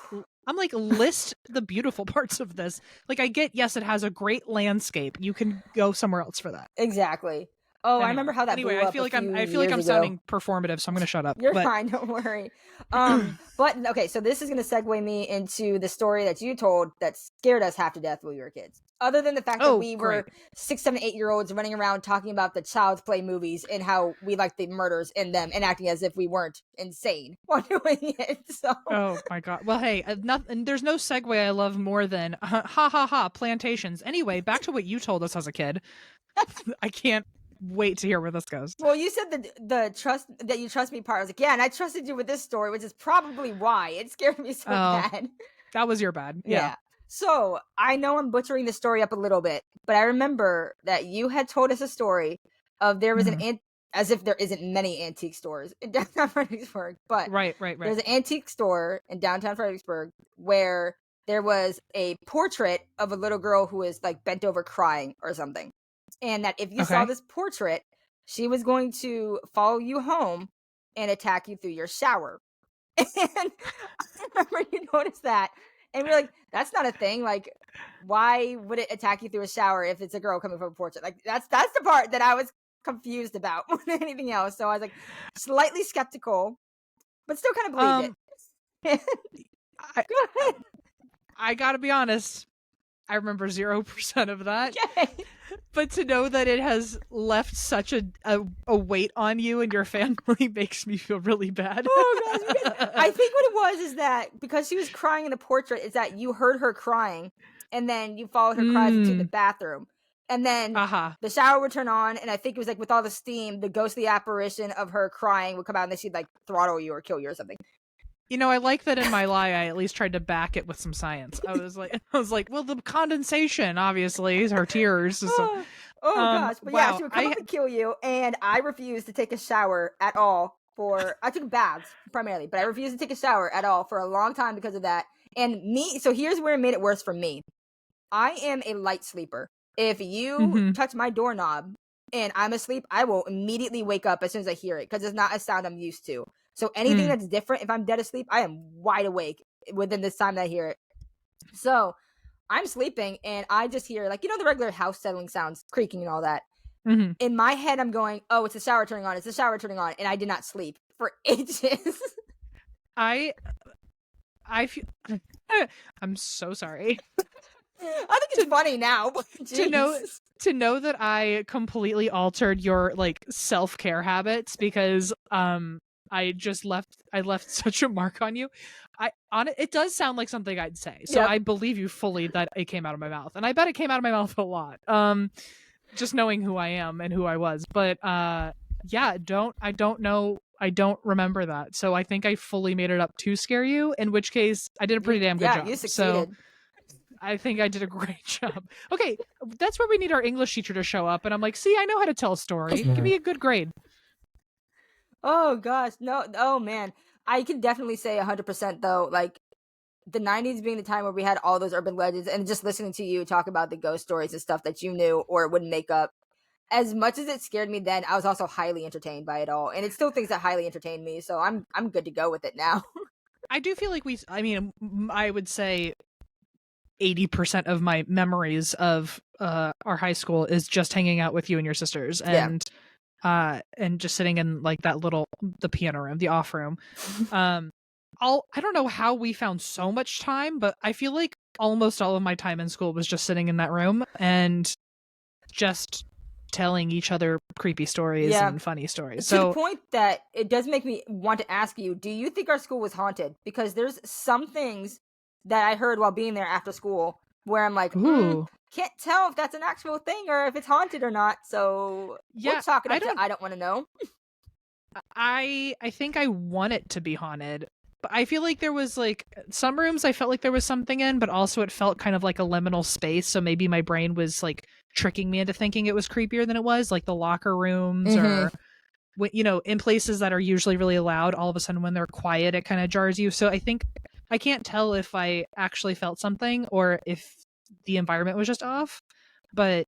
list the beautiful parts of this. Like, I get, yes, it has a great landscape. You can go somewhere else for that. Exactly. Oh, anyway, I remember how that. Anyway, I feel like I'm sounding performative, so I'm going to shut up. You're fine. Don't worry. But okay, so this is going to segue me into the story that you told that scared us half to death when we were kids. Other than the fact that we were 6, 7, 8-year-olds running around talking about the Child's Play movies and how we liked the murders in them and acting as if we weren't insane while doing it. So. Oh my God. Well, hey, there's no segue I love more than ha plantations. Anyway, back to what you told us as a kid. I can't wait to hear where this goes. Well, you said the trust that you trust me part. I was like, yeah, and I trusted you with this story, which is probably why it scared me so bad. That was your bad. Yeah. So I know I'm butchering the story up a little bit, but I remember that you had told us a story of there was Mhm. as if there isn't many antique stores in downtown Fredericksburg, but Right, right, right. there's an antique store in downtown Fredericksburg where there was a portrait of a little girl who was like bent over crying or something. And that if you saw Okay. this portrait, she was going to follow you home and attack you through your shower. And I remember you noticed that. And we're like, that's not a thing. Like, why would it attack you through a shower if it's a girl coming from a portrait? Like, that's the part that I was confused about more than anything else. So I was like slightly skeptical, but still kind of believed Um, it. I Go ahead. I gotta be honest. I remember 0% of that. Okay. But to know that it has left such a weight on you and your family makes me feel really bad. Oh gosh, because I think what it was is that because she was crying in the portrait, is that you heard her crying, and then you followed her cries into the bathroom, and then Aha. the shower would turn on, and I think it was like with all the steam, the ghostly apparition of her crying would come out, and then she'd like throttle you or kill you or something. You know, I like that in my lie I at least tried to back it with some science. I was like, well, the condensation obviously is her tears. So, Oh gosh, but yeah, wow. she would come up and kill you, and I refused to take a shower at all I took baths primarily, but I refused to take a shower at all for a long time because of that. And so here's where it made it worse for me. I am a light sleeper. If you Mhm. touch my doorknob and I'm asleep, I will immediately wake up as soon as I hear it because it's not a sound I'm used to. So anything that's different, if I'm dead asleep, I am wide awake within this time that I hear it. So I'm sleeping and I just hear like, the regular house settling sounds, creaking and all that. Mhm. In my head, I'm going, oh, it's the shower turning on. It's the shower turning on. And I did not sleep for ages. I feel I'm so sorry. I think it's funny now, but to know jeez. to know that I completely altered your like self-care habits because I left such a mark on you. It does sound like something I'd say. So Yep. I believe you fully that it came out of my mouth. And I bet it came out of my mouth a lot. Just knowing who I am and who I was. But yeah, I don't know. I don't remember that. So I think I fully made it up to scare you, in which case I did a pretty damn good job. You So succeeded. I think I did a great job. Okay, that's where we need our English teacher to show up. And I'm like, see, I know how to tell a story. Give me a good grade. Oh gosh, no, oh man, I can definitely say 100% though. Like the 90s being the time where we had all those urban legends, and just listening to you talk about the ghost stories and stuff that you knew or wouldn't make up. As much as it scared me then, I was also highly entertained by it all, and it still things that highly entertain me. So I'm good to go with it now. I do feel like I would say 80% of my memories of our high school is just hanging out with you and your sisters and just sitting in like the piano room, the off room. I don't know how we found so much time, but I feel like almost all of my time in school was just sitting in that room and just telling each other creepy stories and funny stories. To the point that it does make me want to ask you, do you think our school was haunted? Because there's some things that I heard while being there after school where I'm like, can't tell if that's an actual thing or if it's haunted or not. So we'll chalk it up to I don't want to know. I think I want it to be haunted. But I feel like there was like some rooms I felt like there was something in, but also it felt kind of like a liminal space. So maybe my brain was like tricking me into thinking it was creepier than it was, like the locker rooms or, in places that are usually really loud, all of a sudden when they're quiet, it kind of jars you. So I think I can't tell if I actually felt something or if the environment was just off, but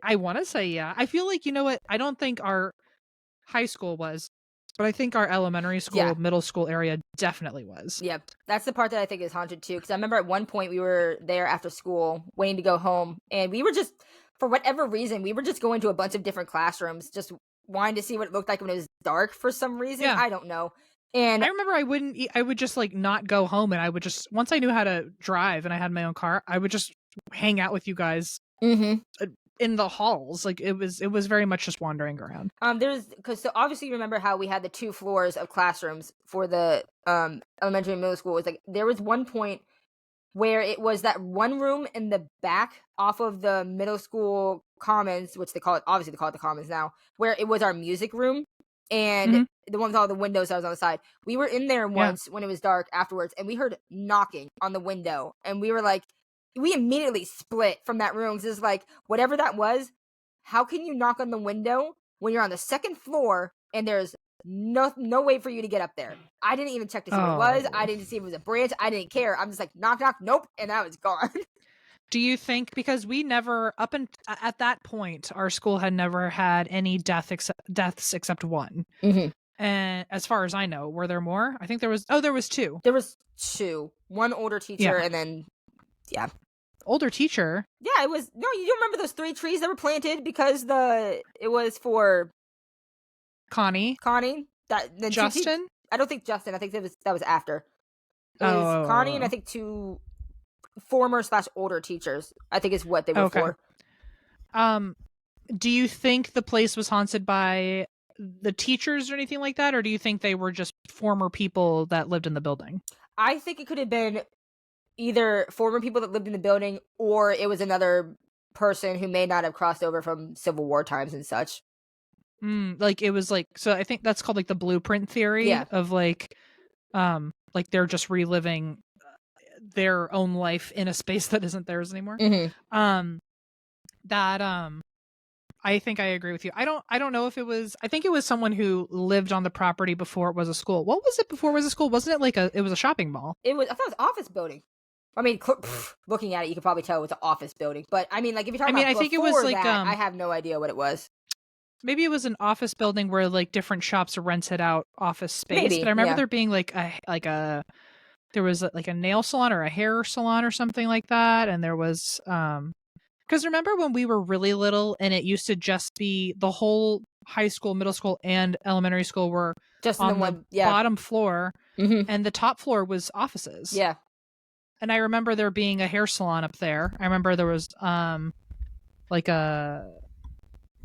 I want to say, yeah. I feel like, you know what? I don't think our high school was, but I think our elementary school, middle school area definitely was. Yep. That's the part that I think is haunted too. Because I remember at one point we were there after school waiting to go home. And we were just, for whatever reason, we were just going to a bunch of different classrooms, just wanting to see what it looked like when it was dark for some reason. Yeah. I don't know. And I remember I would just like not go home. And I would just, once I knew how to drive and I had my own car, I would just hang out with you guys. In the halls. Like it was very much just wandering around. So obviously you remember how we had the 2 floors of classrooms for the elementary and middle school. It's like there was one point where it was that one room in the back off of the middle school commons, which they call it the commons now, where it was our music room and the one with all the windows that was on the side. We were in there once when it was dark afterwards, and we heard knocking on the window, and we were like, we immediately split from that room. Because it's like, whatever that was how can you knock on the window when you're on the second floor and there's no way for you to get up there? I didn't even check to see what it was. I didn't see if it was a branch. I didn't care. I'm just like, knock, knock, nope, and I was gone. Do you think, because we never at that point, our school had never had any deaths except one. Mm-hmm. And as far as I know, were there more? I think there was two. There was two. One older teacher, and then older teacher. Yeah, it was. No, you don't remember those 3 trees that were planted because it was for Connie. Justin. I don't think Justin. I think that was after. It was Connie and I think 2 former / older teachers. I think is what they were for. Do you think the place was haunted by the teachers or anything like that, or do you think they were just former people that lived in the building? I think it could have been either former people that lived in the building, or it was another person who may not have crossed over from Civil War times and such. Like it was like, so I think that's called like the blueprint theory of like they're just reliving their own life in a space that isn't theirs anymore. Mm-hmm. I think I agree with you. I don't know if it was, I think it was someone who lived on the property before it was a school. What was it before it was a school? Wasn't it like it was a shopping mall? I thought it was an office building. I mean, looking at it, you could probably tell it was an office building. But I mean, like if you're talking about, I think it was like that, I have no idea what it was. Maybe it was an office building where like different shops rented out office space. Maybe, but I remember there being there was like a nail salon or a hair salon or something like that, and there was because remember when we were really little and it used to just be the whole high school, middle school, and elementary school were just on the bottom floor, and the top floor was offices. Yeah. And I remember there being a hair salon up there. I remember there was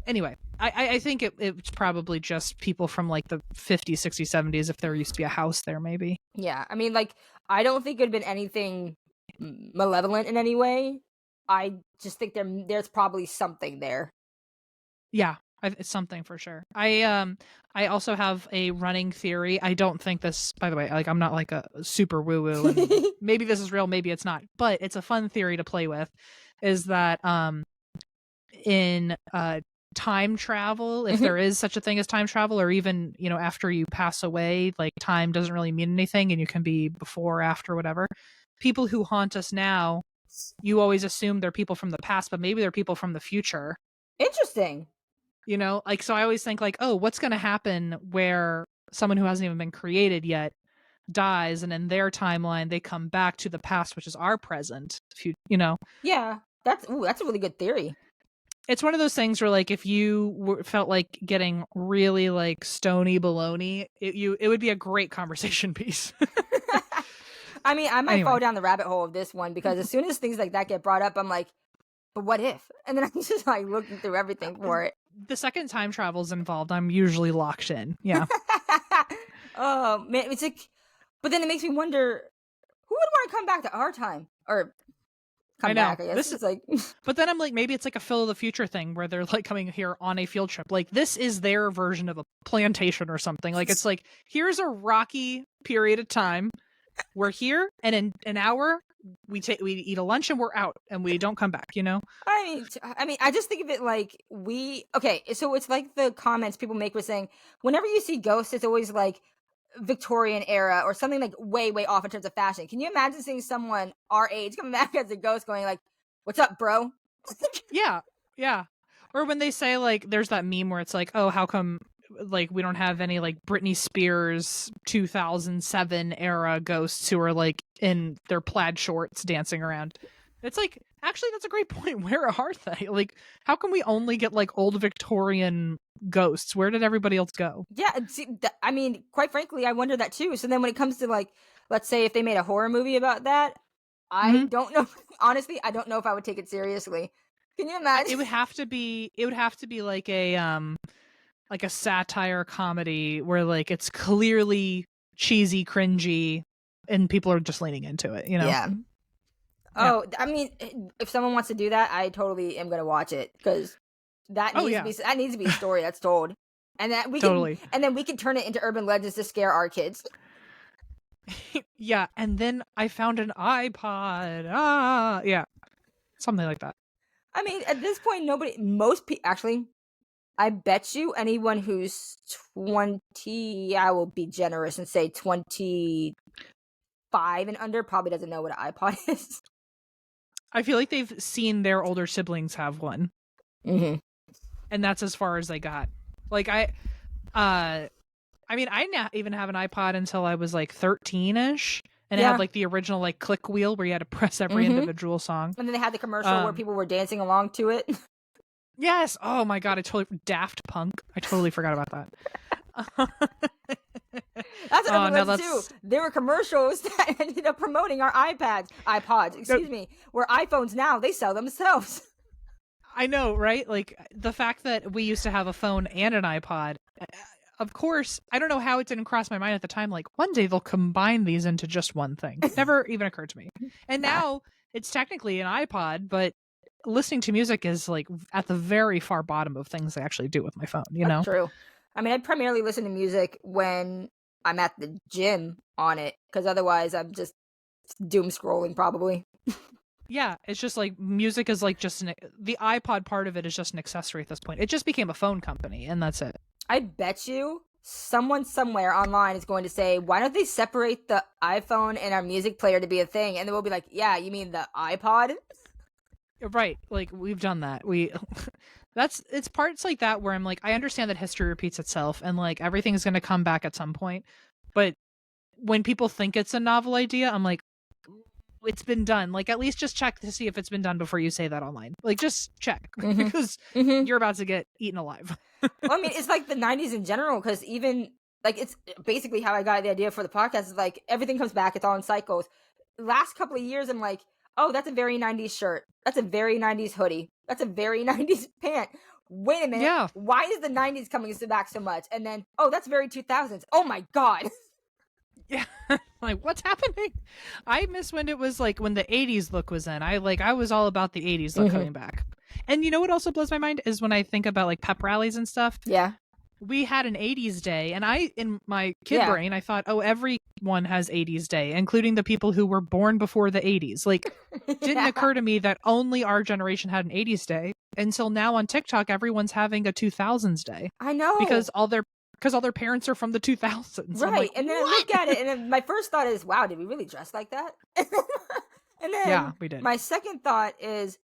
anyway, I think it's probably just people from like the 50s, 60s, 70s if there used to be a house there, maybe. Yeah, I mean, like, I don't think it would have been anything malevolent in any way. I just think there's probably something there. Yeah, it's something for sure. I also have a running theory. I don't think this, by the way, like I'm not like a super woo-woo, and maybe this is real, maybe it's not, but it's a fun theory to play with, is that in time travel, if there is such a thing as time travel, or even, you know, after you pass away, like time doesn't really mean anything and you can be before, after, whatever. People who haunt us now, you always assume they're people from the past, but maybe they're people from the future. Interesting. You know, like, so I always think like, oh, what's going to happen where someone who hasn't even been created yet dies, and in their timeline they come back to the past, which is our present, you know? Yeah, that's a really good theory. It's one of those things where, like, if you felt like getting really like stony baloney, it would be a great conversation piece. I mean, I might fall down the rabbit hole of this one, because as soon as things like that get brought up, I'm like, but what if? And then I'm just like looking through everything for it. The second time travel's involved, I'm usually locked in. Yeah. Oh man, it's like, but then it makes me wonder, who would want to come back to our time or come back? I guess this is like. But then I'm like, maybe it's like a Phil of the Future thing where they're like coming here on a field trip. Like, this is their version of a plantation or something. Like, it's like, here's a rocky period of time. We're here, and in an hour we eat a lunch and we're out, and we don't come back, you know? I mean, I just think of it like so it's like the comments people make with saying, whenever you see ghosts, it's always like Victorian era or something like way, way off in terms of fashion. Can you imagine seeing someone our age coming back as a ghost going like, what's up, bro? Yeah. Or when they say, like, there's that meme where it's like, oh, how come like we don't have any like Britney Spears 2007 era ghosts who are like in their plaid shorts dancing around? It's like, actually, that's a great point. Where are they? Like, how can we only get like old Victorian ghosts? Where did everybody else go? Yeah, see, I mean, quite frankly, I wonder that too. So then when it comes to like, let's say if they made a horror movie about that, I don't know. Honestly, I don't know if I would take it seriously. Can you imagine? It would have to be like a satire comedy where like it's clearly cheesy, cringy, and people are just leaning into it, you know? Yeah. Oh, I mean, if someone wants to do that, I totally am going to watch it, because that needs to be a story that's told, and that we can, and then we can turn it into urban legends to scare our kids. Yeah, and then I found an iPod. Yeah, something like that. I mean, at this point, actually, I bet you anyone who's 20, I will be generous and say 25 and under probably doesn't know what an iPod is. I feel like they've seen their older siblings have one. Mm-hmm. And that's as far as they got. Like I mean, I didn't even have an iPod until I was like 13-ish. And it had like the original like click wheel where you had to press every individual song. And then they had the commercial where people were dancing along to it. Yes. Oh my god, Daft Punk. I totally forgot about that. That's what everyone too. There were commercials that ended up promoting our iPods, excuse me, where iPhones now they sell themselves. I know, right? Like the fact that we used to have a phone and an iPod. Of course, I don't know how it didn't cross my mind at the time. Like one day they'll combine these into just one thing. Never even occurred to me. And now it's technically an iPod, but listening to music is like at the very far bottom of things I actually do with my phone. You know, true. I mean, I primarily listen to music when I'm at the gym on it, because otherwise I'm just doom scrolling probably. Yeah, it's just like music is like just the iPod part of it is just an accessory at this point. It just became a phone company, and that's it. I bet you someone somewhere online is going to say, why don't they separate the iPhone and our music player to be a thing? And then we'll be like, yeah, you mean the iPod? Right. Like we've done that. It's parts like that where I'm like, I understand that history repeats itself and like everything's going to come back at some point. But when people think it's a novel idea, I'm like, it's been done. Like, at least just check to see if it's been done before you say that online. Like, just check because you're about to get eaten alive. Well, I mean, it's like the 90s in general, because even like it's basically how I got the idea for the podcast is like everything comes back. It's all in cycles. Last couple of years, I'm like, oh, that's a very 90s shirt. That's a very 90s hoodie. That's a very 90s pant. Wait a minute. Yeah. Why is the 90s coming back so much? And then, oh, that's very 2000s. Oh my God. Yeah. Like, what's happening? I miss when it was like when the 80s look was in. I was all about the 80s look coming back. And you know what also blows my mind is when I think about like pep rallies and stuff. Yeah. We had an 80s day, and in my kid brain, I thought, oh, everyone has 80s day, including the people who were born before the 80s. Like, didn't occur to me that only our generation had an 80s day until now on TikTok, everyone's having a 2000s day. I know. Because all their parents are from the 2000s. Right. Like, and then I look at it, and then my first thought is, wow, did we really dress like that? And then yeah, we did. My second thought is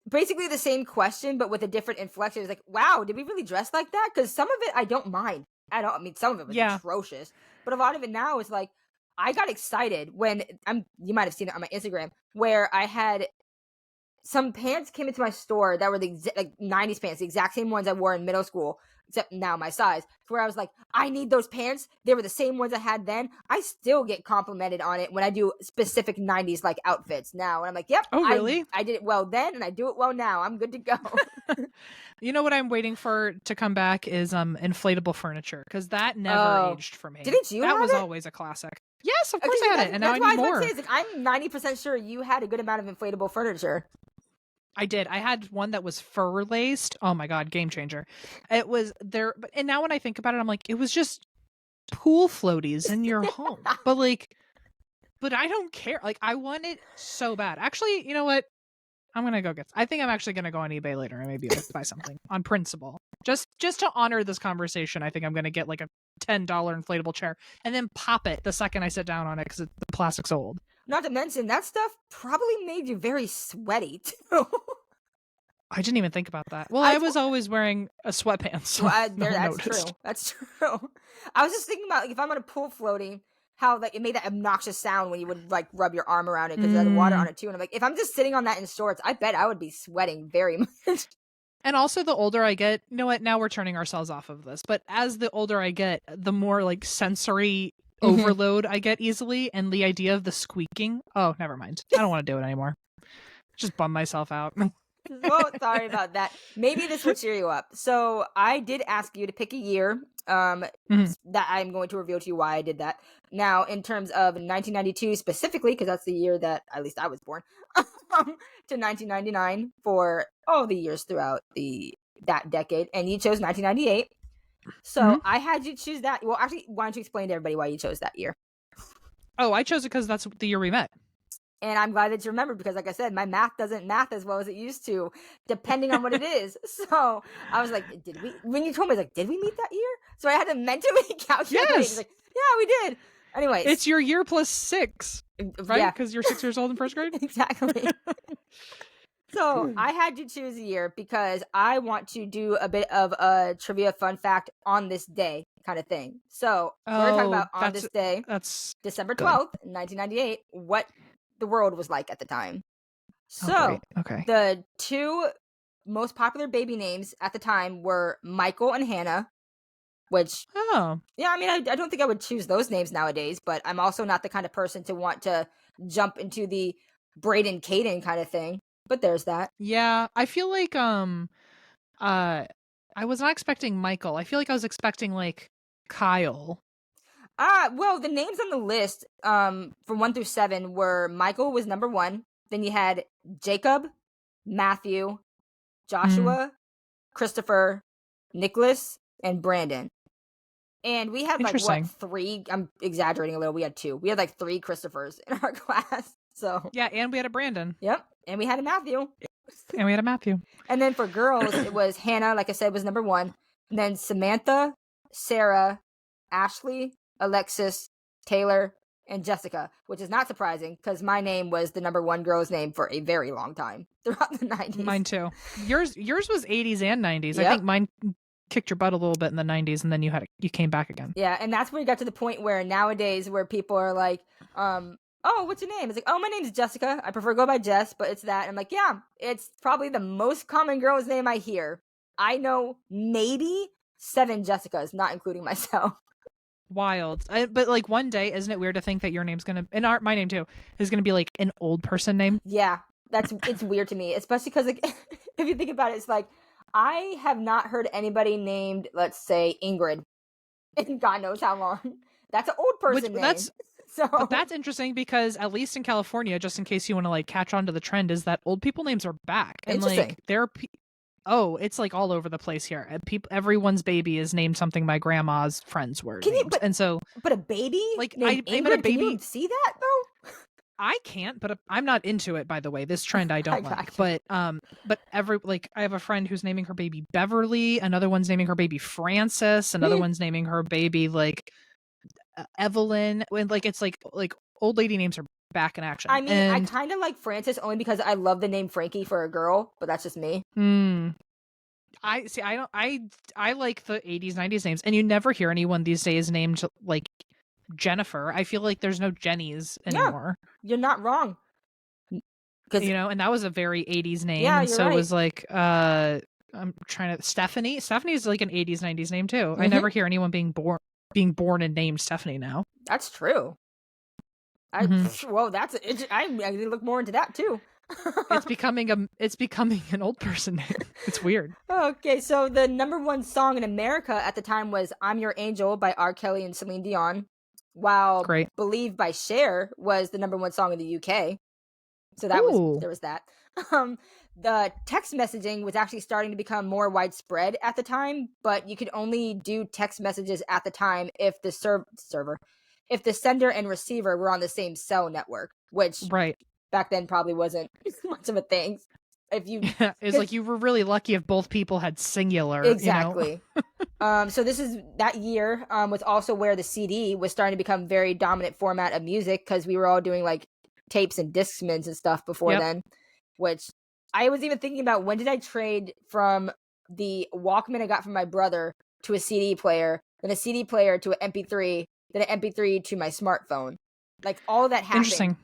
basically the same question, but with a different inflection. It's like, wow, did we really dress like that? Because some of it I don't mind at all. I mean, some of it was atrocious, but a lot of it now is like, I got excited when you might have seen it on my Instagram, where I had some pants came into my store that were the like 90s pants, the exact same ones I wore in middle school, except now my size, where I was like, I need those pants. They were the same ones I had then. I still get complimented on it when I do specific 90s like outfits now. And I'm like, yep. Oh, really? I did it well then and I do it well now. I'm good to go. You know what I'm waiting for to come back is inflatable furniture, because that never aged for me. Didn't you? That was it? Always a classic. Yes, of course I had it, and now I need more. Say, like, I'm 90% sure you had a good amount of inflatable furniture. I did. I had one that was fur laced. Oh my god, game changer! It was there, and now when I think about it, I'm like, it was just pool floaties in your home. But I don't care. Like, I want it so bad. Actually, you know what? I'm gonna go I think I'm actually gonna go on eBay later and maybe buy something on principle. Just to honor this conversation, I think I'm gonna get like a $10 inflatable chair and then pop it the second I sit down on it because the plastic's old. Not to mention, that stuff probably made you very sweaty, too. I didn't even think about that. Well, I was always wearing a sweatpants. So that's true. That's true. I was just thinking about, like, if I'm on a pool floating, how like it made that obnoxious sound when you would like rub your arm around it because it had water on it too. And I'm like, if I'm just sitting on that in shorts, I bet I would be sweating very much. And also, the older I get, you know what? Now we're turning ourselves off of this. But as the older I get, the more like sensory overload I get easily, and the idea of the squeaking. Oh, never mind. I don't want to do it anymore. Just bum myself out. Well, sorry about that. Maybe this will cheer you up. So I did ask you to pick a year that I'm going to reveal to you why I did that. Now, in terms of 1992 specifically, because that's the year that at least I was born, to 1999 for all the years throughout that decade, and you chose 1998. So I had you choose that. Well, actually, why don't you explain to everybody why you chose that year? Oh, I chose it because that's the year we met. And I'm glad that you remembered because, like I said, my math doesn't math as well as it used to, depending on what it is. So I was like, when you told me, I was like, did we meet that year? So I had to mentally calculate. Yes. Like, yeah, we did. Anyways. It's your year plus 6, right? Because you're 6 years old in first grade? Exactly. So I had to choose a year because I want to do a bit of a trivia fun fact on this day kind of thing. So we're talking about on this day, that's December 12th, 1998, what the world was like at the time. So okay. The two most popular baby names at the time were Michael and Hannah, which, yeah, I mean, I don't think I would choose those names nowadays, but I'm also not the kind of person to want to jump into the Braden Caden kind of thing. But there's that. Yeah, I feel like I was not expecting Michael. I feel like I was expecting like Kyle. Well, the names on the list from 1 through 7 were Michael was number 1. Then you had Jacob, Matthew, Joshua, Christopher, Nicholas, and Brandon. And we had like 3, I'm exaggerating a little, we had 2. We had like 3 Christophers in our class. So yeah, and we had a Brandon. Yep. And we had a Matthew. And then for girls, it was Hannah, like I said, was number 1. And then Samantha, Sarah, Ashley, Alexis, Taylor, and Jessica, which is not surprising because my name was the number 1 girl's name for a very long time throughout the 90s. Mine too. Yours was 80s and 90s. Yep. I think mine kicked your butt a little bit in the 90s and then you came back again. Yeah, and that's where you got to the point where nowadays where people are like, oh, what's your name? It's like, oh, my name's Jessica. I prefer to go by Jess, but it's that. I'm like, yeah, it's probably the most common girl's name I hear. I know maybe 7 Jessicas, not including myself. Wild. But like one day, isn't it weird to think that your name's gonna, and my name too, is gonna be like an old person name? Yeah, it's weird to me, especially because like, if you think about it, it's like, I have not heard anybody named, let's say, Ingrid in God knows how long. That's an old person name. But that's interesting because at least in California, just in case you want to like catch on to the trend, is that old people names are back. And like it's like all over the place here. Everyone's baby is named something my grandma's friends were named. But a baby? Like named Ingrid, but a baby, can you see that though? I can't, but I'm not into it, by the way. This trend I don't like. But I have a friend who's naming her baby Beverly, another one's naming her baby Frances, another one's naming her baby like Evelyn. When like it's like old lady names are back in action. I mean, I kind of like Frances only because I love the name Frankie for a girl, but that's just me. I like the 80s, 90s names, and you never hear anyone these days named like Jennifer. I feel like there's no Jennies anymore. Yeah, you're not wrong. And that was a very 80s name. Yeah, and so right. It was like I'm trying to Stephanie. Stephanie is like an 80s, 90s name too. I never hear anyone being born and named Stephanie now. That's true. I look more into that too. It's becoming an old person name. It's weird. Okay, so the number 1 song in America at the time was "I'm Your Angel" by R. Kelly and Celine Dion, while "Believe" by Cher was the number 1 song in the UK. So there was that. The text messaging was actually starting to become more widespread at the time, but you could only do text messages at the time if the if the sender and receiver were on the same cell network, which back then probably wasn't much of a thing. It's like you were really lucky if both people had singular. Exactly. So this is that year was also where the CD was starting to become very dominant format of music because we were all doing like tapes and Discmans and stuff before then, which I was even thinking about when did I trade from the Walkman I got from my brother to a CD player, then a CD player to an MP3, then an MP3 to my smartphone. Like all of that happened. Interesting.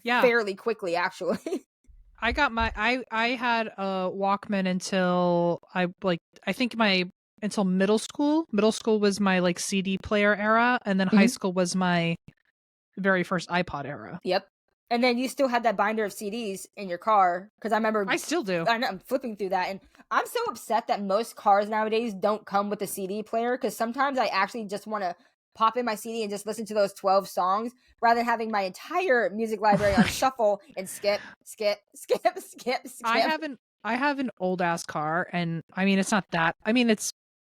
Yeah. Fairly quickly, actually. I got I had a Walkman until until middle school. Middle school was my like CD player era, and then high school was my very first iPod era. Yep. And then you still had that binder of CDs in your car because I remember I still do. I'm flipping through that, and I'm so upset that most cars nowadays don't come with a CD player because sometimes I actually just want to pop in my CD and just listen to those 12 songs rather than having my entire music library on shuffle and skip. I have an old ass car, and I mean it's not that. I mean it's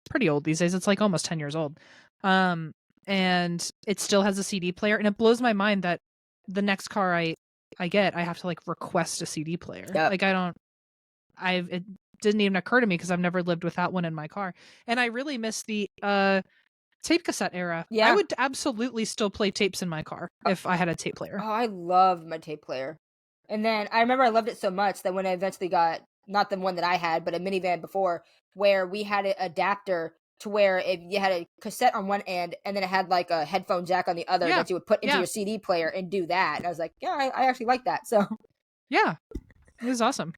pretty old these days. It's like almost 10 years old. And it still has a CD player, and it blows my mind that the next car I I get, I have to like request a CD player. Yep. Like it didn't even occur to me because I've never lived without one in my car. And I really miss the tape cassette era. Yeah. I would absolutely still play tapes in my car if I had a tape player. Oh, I love my tape player. And then I remember I loved it so much that when I eventually got, not the one that I had, but a minivan before, where we had an adapter to where if you had a cassette on one end and then it had like a headphone jack on the other that you would put into your CD player and do that. And I was like, yeah, I actually like that. So yeah, it was awesome.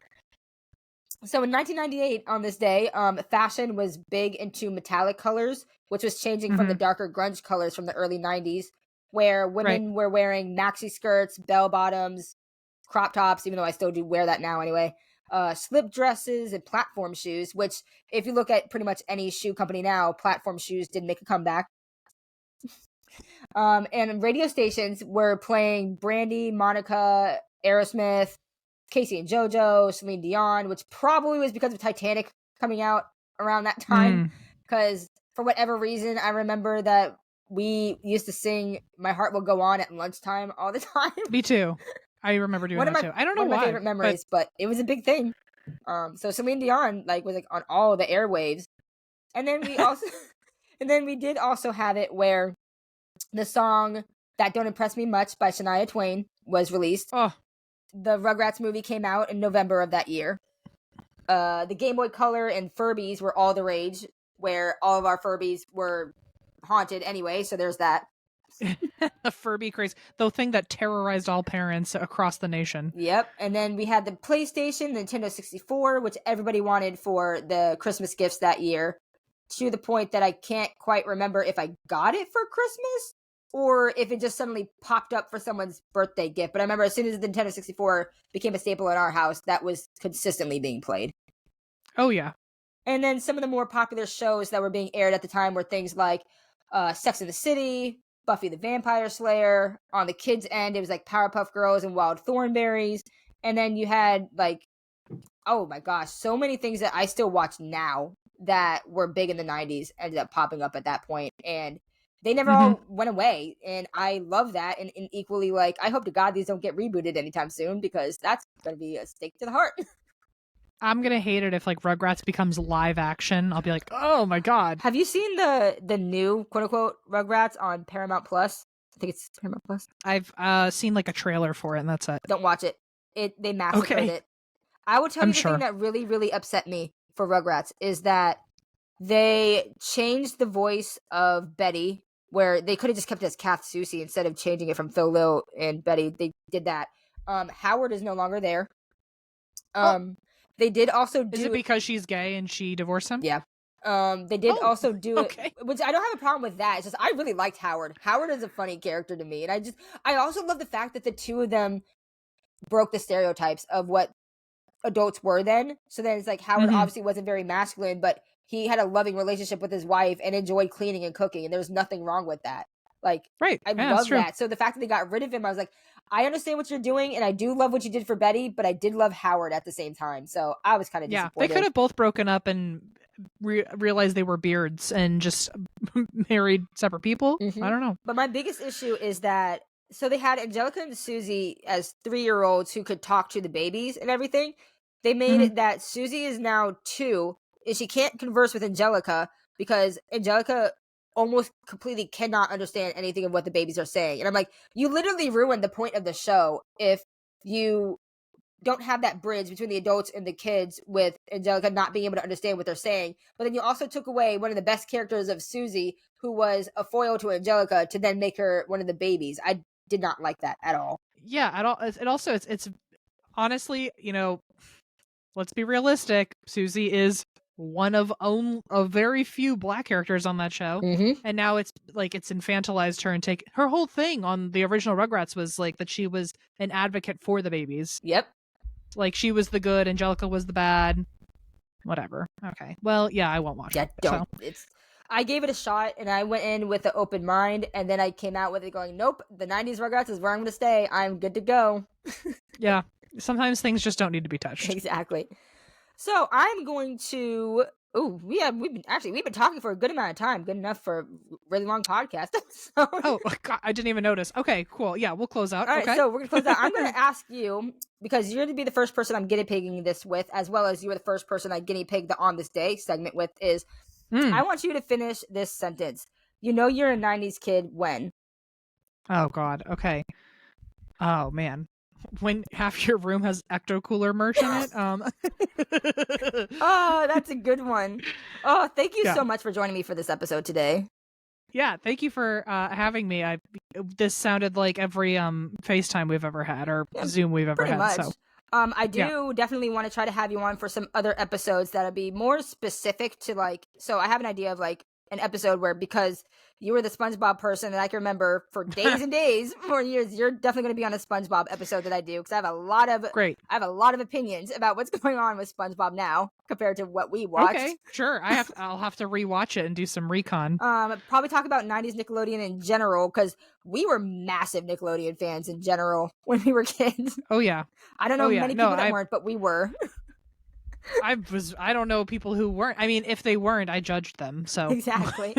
So in 1998, on this day, fashion was big into metallic colors, which was changing from the darker grunge colors from the early 90s, where women were wearing maxi skirts, bell bottoms, crop tops, even though I still do wear that now anyway, slip dresses, and platform shoes, which if you look at pretty much any shoe company now, platform shoes did make a comeback. And radio stations were playing Brandy, Monica, Aerosmith, Casey and JoJo, Celine Dion, which probably was because of Titanic coming out around that time. Because for whatever reason, I remember that we used to sing "My Heart Will Go On" at lunchtime all the time. Me too. I remember doing that too. I don't know why. One of my favorite memories, but it was a big thing. So Celine Dion was on all the airwaves, and then we also, and then we did also have it where the song "That Don't Impress Me Much" by Shania Twain was released. Oh. The Rugrats movie came out in November of that year. The Game Boy Color and Furbies were all the rage, where all of our Furbies were haunted anyway, so there's that. The Furby craze, the thing that terrorized all parents across the nation. Yep, and then we had the PlayStation, the Nintendo 64, which everybody wanted for the Christmas gifts that year, to the point that I can't quite remember if I got it for Christmas or if it just suddenly popped up for someone's birthday gift. But I remember as soon as the Nintendo 64 became a staple in our house, that was consistently being played. Oh, yeah. And then some of the more popular shows that were being aired at the time were things like Sex and the City, Buffy the Vampire Slayer. On the kids' end, it was like Powerpuff Girls and Wild Thornberries. And then you had oh my gosh, so many things that I still watch now that were big in the 90s ended up popping up at that point. And they never all went away, and I love that. And equally, I hope to God these don't get rebooted anytime soon, because that's going to be a stake to the heart. I'm going to hate it if Rugrats becomes live action. I'll be like, oh my God. Have you seen the new quote-unquote Rugrats on Paramount Plus? I think it's Paramount Plus. I've seen a trailer for it, and that's it. Don't watch it. They massacred it. I will tell you the thing that really, really upset me for Rugrats is that they changed the voice of Betty, where they could have just kept it as Kath Soucie instead of changing it from Phil Lil and Betty. They did that. Howard is no longer there. They did also do... Is it because she's gay and she divorced him? Yeah. They did also do it, which I don't have a problem with that. It's just I really liked Howard. Howard is a funny character to me, and I also love the fact that the two of them broke the stereotypes of what adults were then. So then it's Howard obviously wasn't very masculine, but he had a loving relationship with his wife and enjoyed cleaning and cooking, and there's nothing wrong with that. Right. I love that. So the fact that they got rid of him, I was like, I understand what you're doing, and I do love what you did for Betty, but I did love Howard at the same time. So I was kind of disappointed. They could have both broken up and realized they were beards and just married separate people. I don't know. But my biggest issue is that, so they had Angelica and Susie as 3-year-olds who could talk to the babies and everything. They made it that Susie is now 2, and she can't converse with Angelica because Angelica almost completely cannot understand anything of what the babies are saying. And I'm like, you literally ruined the point of the show if you don't have that bridge between the adults and the kids with Angelica not being able to understand what they're saying. But then you also took away one of the best characters of Susie, who was a foil to Angelica, to then make her one of the babies. I did not like that at all. Yeah, at all. It's honestly, let's be realistic. Susie is one of very few Black characters on that show, and now it's infantilized her and take her whole thing on the original Rugrats was that she was an advocate for the babies. Yep, she was the good, Angelica was the bad. Whatever. Okay. Well, yeah, I won't watch it. Yeah, don't. So. I gave it a shot, and I went in with an open mind, and then I came out with it going, nope, the 90s Rugrats is where I'm going to stay. I'm good to go. Yeah. Sometimes things just don't need to be touched. Exactly. So I'm going to Ooh, we've been talking for a good amount of time, good enough for a really long podcast. So, Oh, God, I didn't even notice. Okay, cool. Yeah, we'll close out. all right, Okay. so we're gonna close out. I'm gonna ask you, because you're gonna be the first person I'm guinea pigging this with, as well as you were the first person I guinea pigged the On This Day segment with. Is I want you to finish this sentence. You know you're a '90s kid when. Oh God. Okay. Oh man. When half your room has ecto cooler merch in it. Oh, that's a good one. Oh, thank you Yeah. so much for joining me for this episode today. Yeah, thank you for having me. This sounded like every FaceTime we've ever had or Zoom we've ever Pretty had. much. So I do definitely want to try to have you on for some other episodes that'll be more specific to like. So I have an idea of like an episode where, because you were the SpongeBob person that I can remember for days and days, for years, you're definitely going to be on a SpongeBob episode that I do, because I have a lot of opinions about what's going on with SpongeBob now compared to what we watched. Okay, sure. I'll have to rewatch it and do some recon. Probably talk about '90s Nickelodeon in general, because we were massive Nickelodeon fans in general when we were kids. Oh yeah. I don't know many people that weren't, but we were. I don't know people who weren't. I mean, if they weren't, I judged them. So exactly.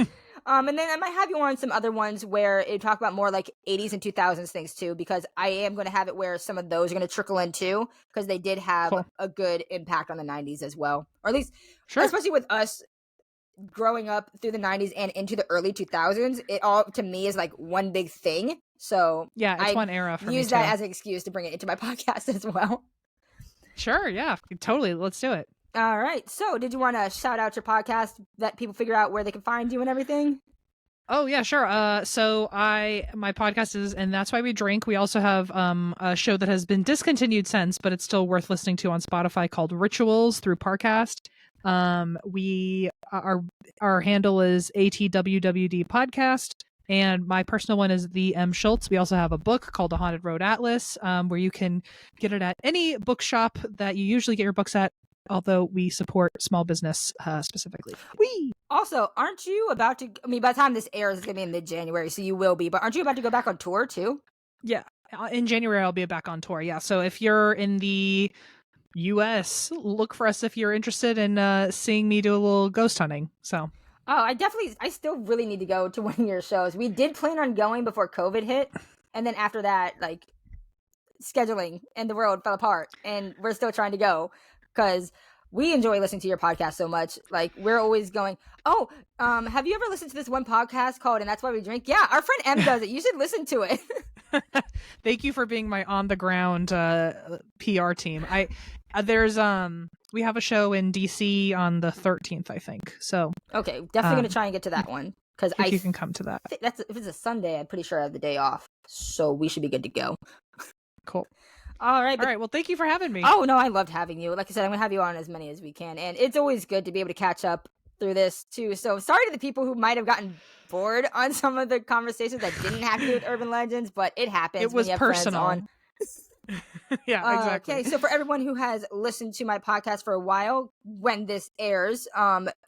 And then I might have you on some other ones where it talk about more like 80s and 2000s things too, because I am going to have it where some of those are going to trickle in too, because they did have a good impact on the 90s as well, or at least, especially with us growing up through the 90s and into the early 2000s. It all to me is like one big thing. So yeah, it's one era for me. Use that as an excuse to bring it into my podcast as well. Sure, yeah, totally. Let's do it. All right. So, did you want to shout out your podcast, let people figure out where they can find you and everything? Oh yeah, sure. So my podcast is And That's Why We Drink. We also have a show that has been discontinued since, but it's still worth listening to on Spotify, called Rituals through Parcast. Our handle is ATWWD Podcast. And my personal one is the M. Schulz. We also have a book called The Haunted Road Atlas, where you can get it at any bookshop that you usually get your books at, although we support small business specifically. Also, aren't you about to, I mean, by the time this airs, it's going to be in mid-January, so you will be, but aren't you about to go back on tour too? Yeah. In January, I'll be back on tour. Yeah. So if you're in the U.S., look for us if you're interested in seeing me do a little ghost hunting. So... Oh, I still really need to go to one of your shows. We did plan on going before COVID hit, and then after that, like, scheduling and the world fell apart, and we're still trying to go, because we enjoy listening to your podcast so much. Like, we're always going, have you ever listened to this one podcast called And That's Why We Drink? Yeah, our friend M does it. You should listen to it. Thank you for being my on-the-ground PR team. We have a show in DC on the 13th, I think. So okay, definitely gonna try and get to that one, because you can come to that. If it's a Sunday, I'm pretty sure I have the day off, so we should be good to go. Cool. All right. Well, thank you for having me. Oh no, I loved having you. Like I said, I'm gonna have you on as many as we can, and it's always good to be able to catch up through this too. So sorry to the people who might have gotten bored on some of the conversations that didn't have to do with urban legends, but it happens. It was when you have personal. Friends on. Yeah, exactly. Okay, so for everyone who has listened to my podcast for a while, when this airs,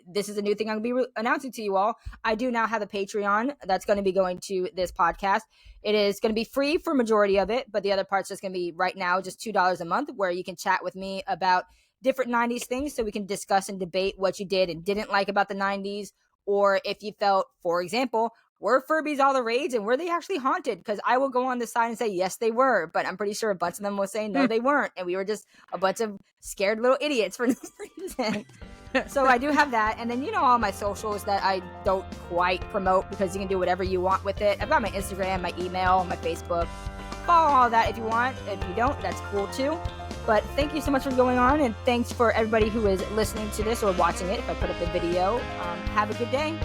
this is a new thing I'm going to be announcing to you all. I do now have a Patreon that's going to be going to this podcast. It is going to be free for majority of it, but the other part's just going to be right now just $2 a month, where you can chat with me about different 90s things, so we can discuss and debate what you did and didn't like about the 90s, or if you felt, for example, were Furbies all the rage, and were they actually haunted? Because I will go on the side and say, yes, they were. But I'm pretty sure a bunch of them will say, no, they weren't. And we were just a bunch of scared little idiots for no reason. So I do have that. And then, all my socials that I don't quite promote, because you can do whatever you want with it. I've got my Instagram, my email, my Facebook. Follow all that if you want. If you don't, that's cool too. But thank you so much for going on. And thanks for everybody who is listening to this or watching it if I put up the video. Have a good day.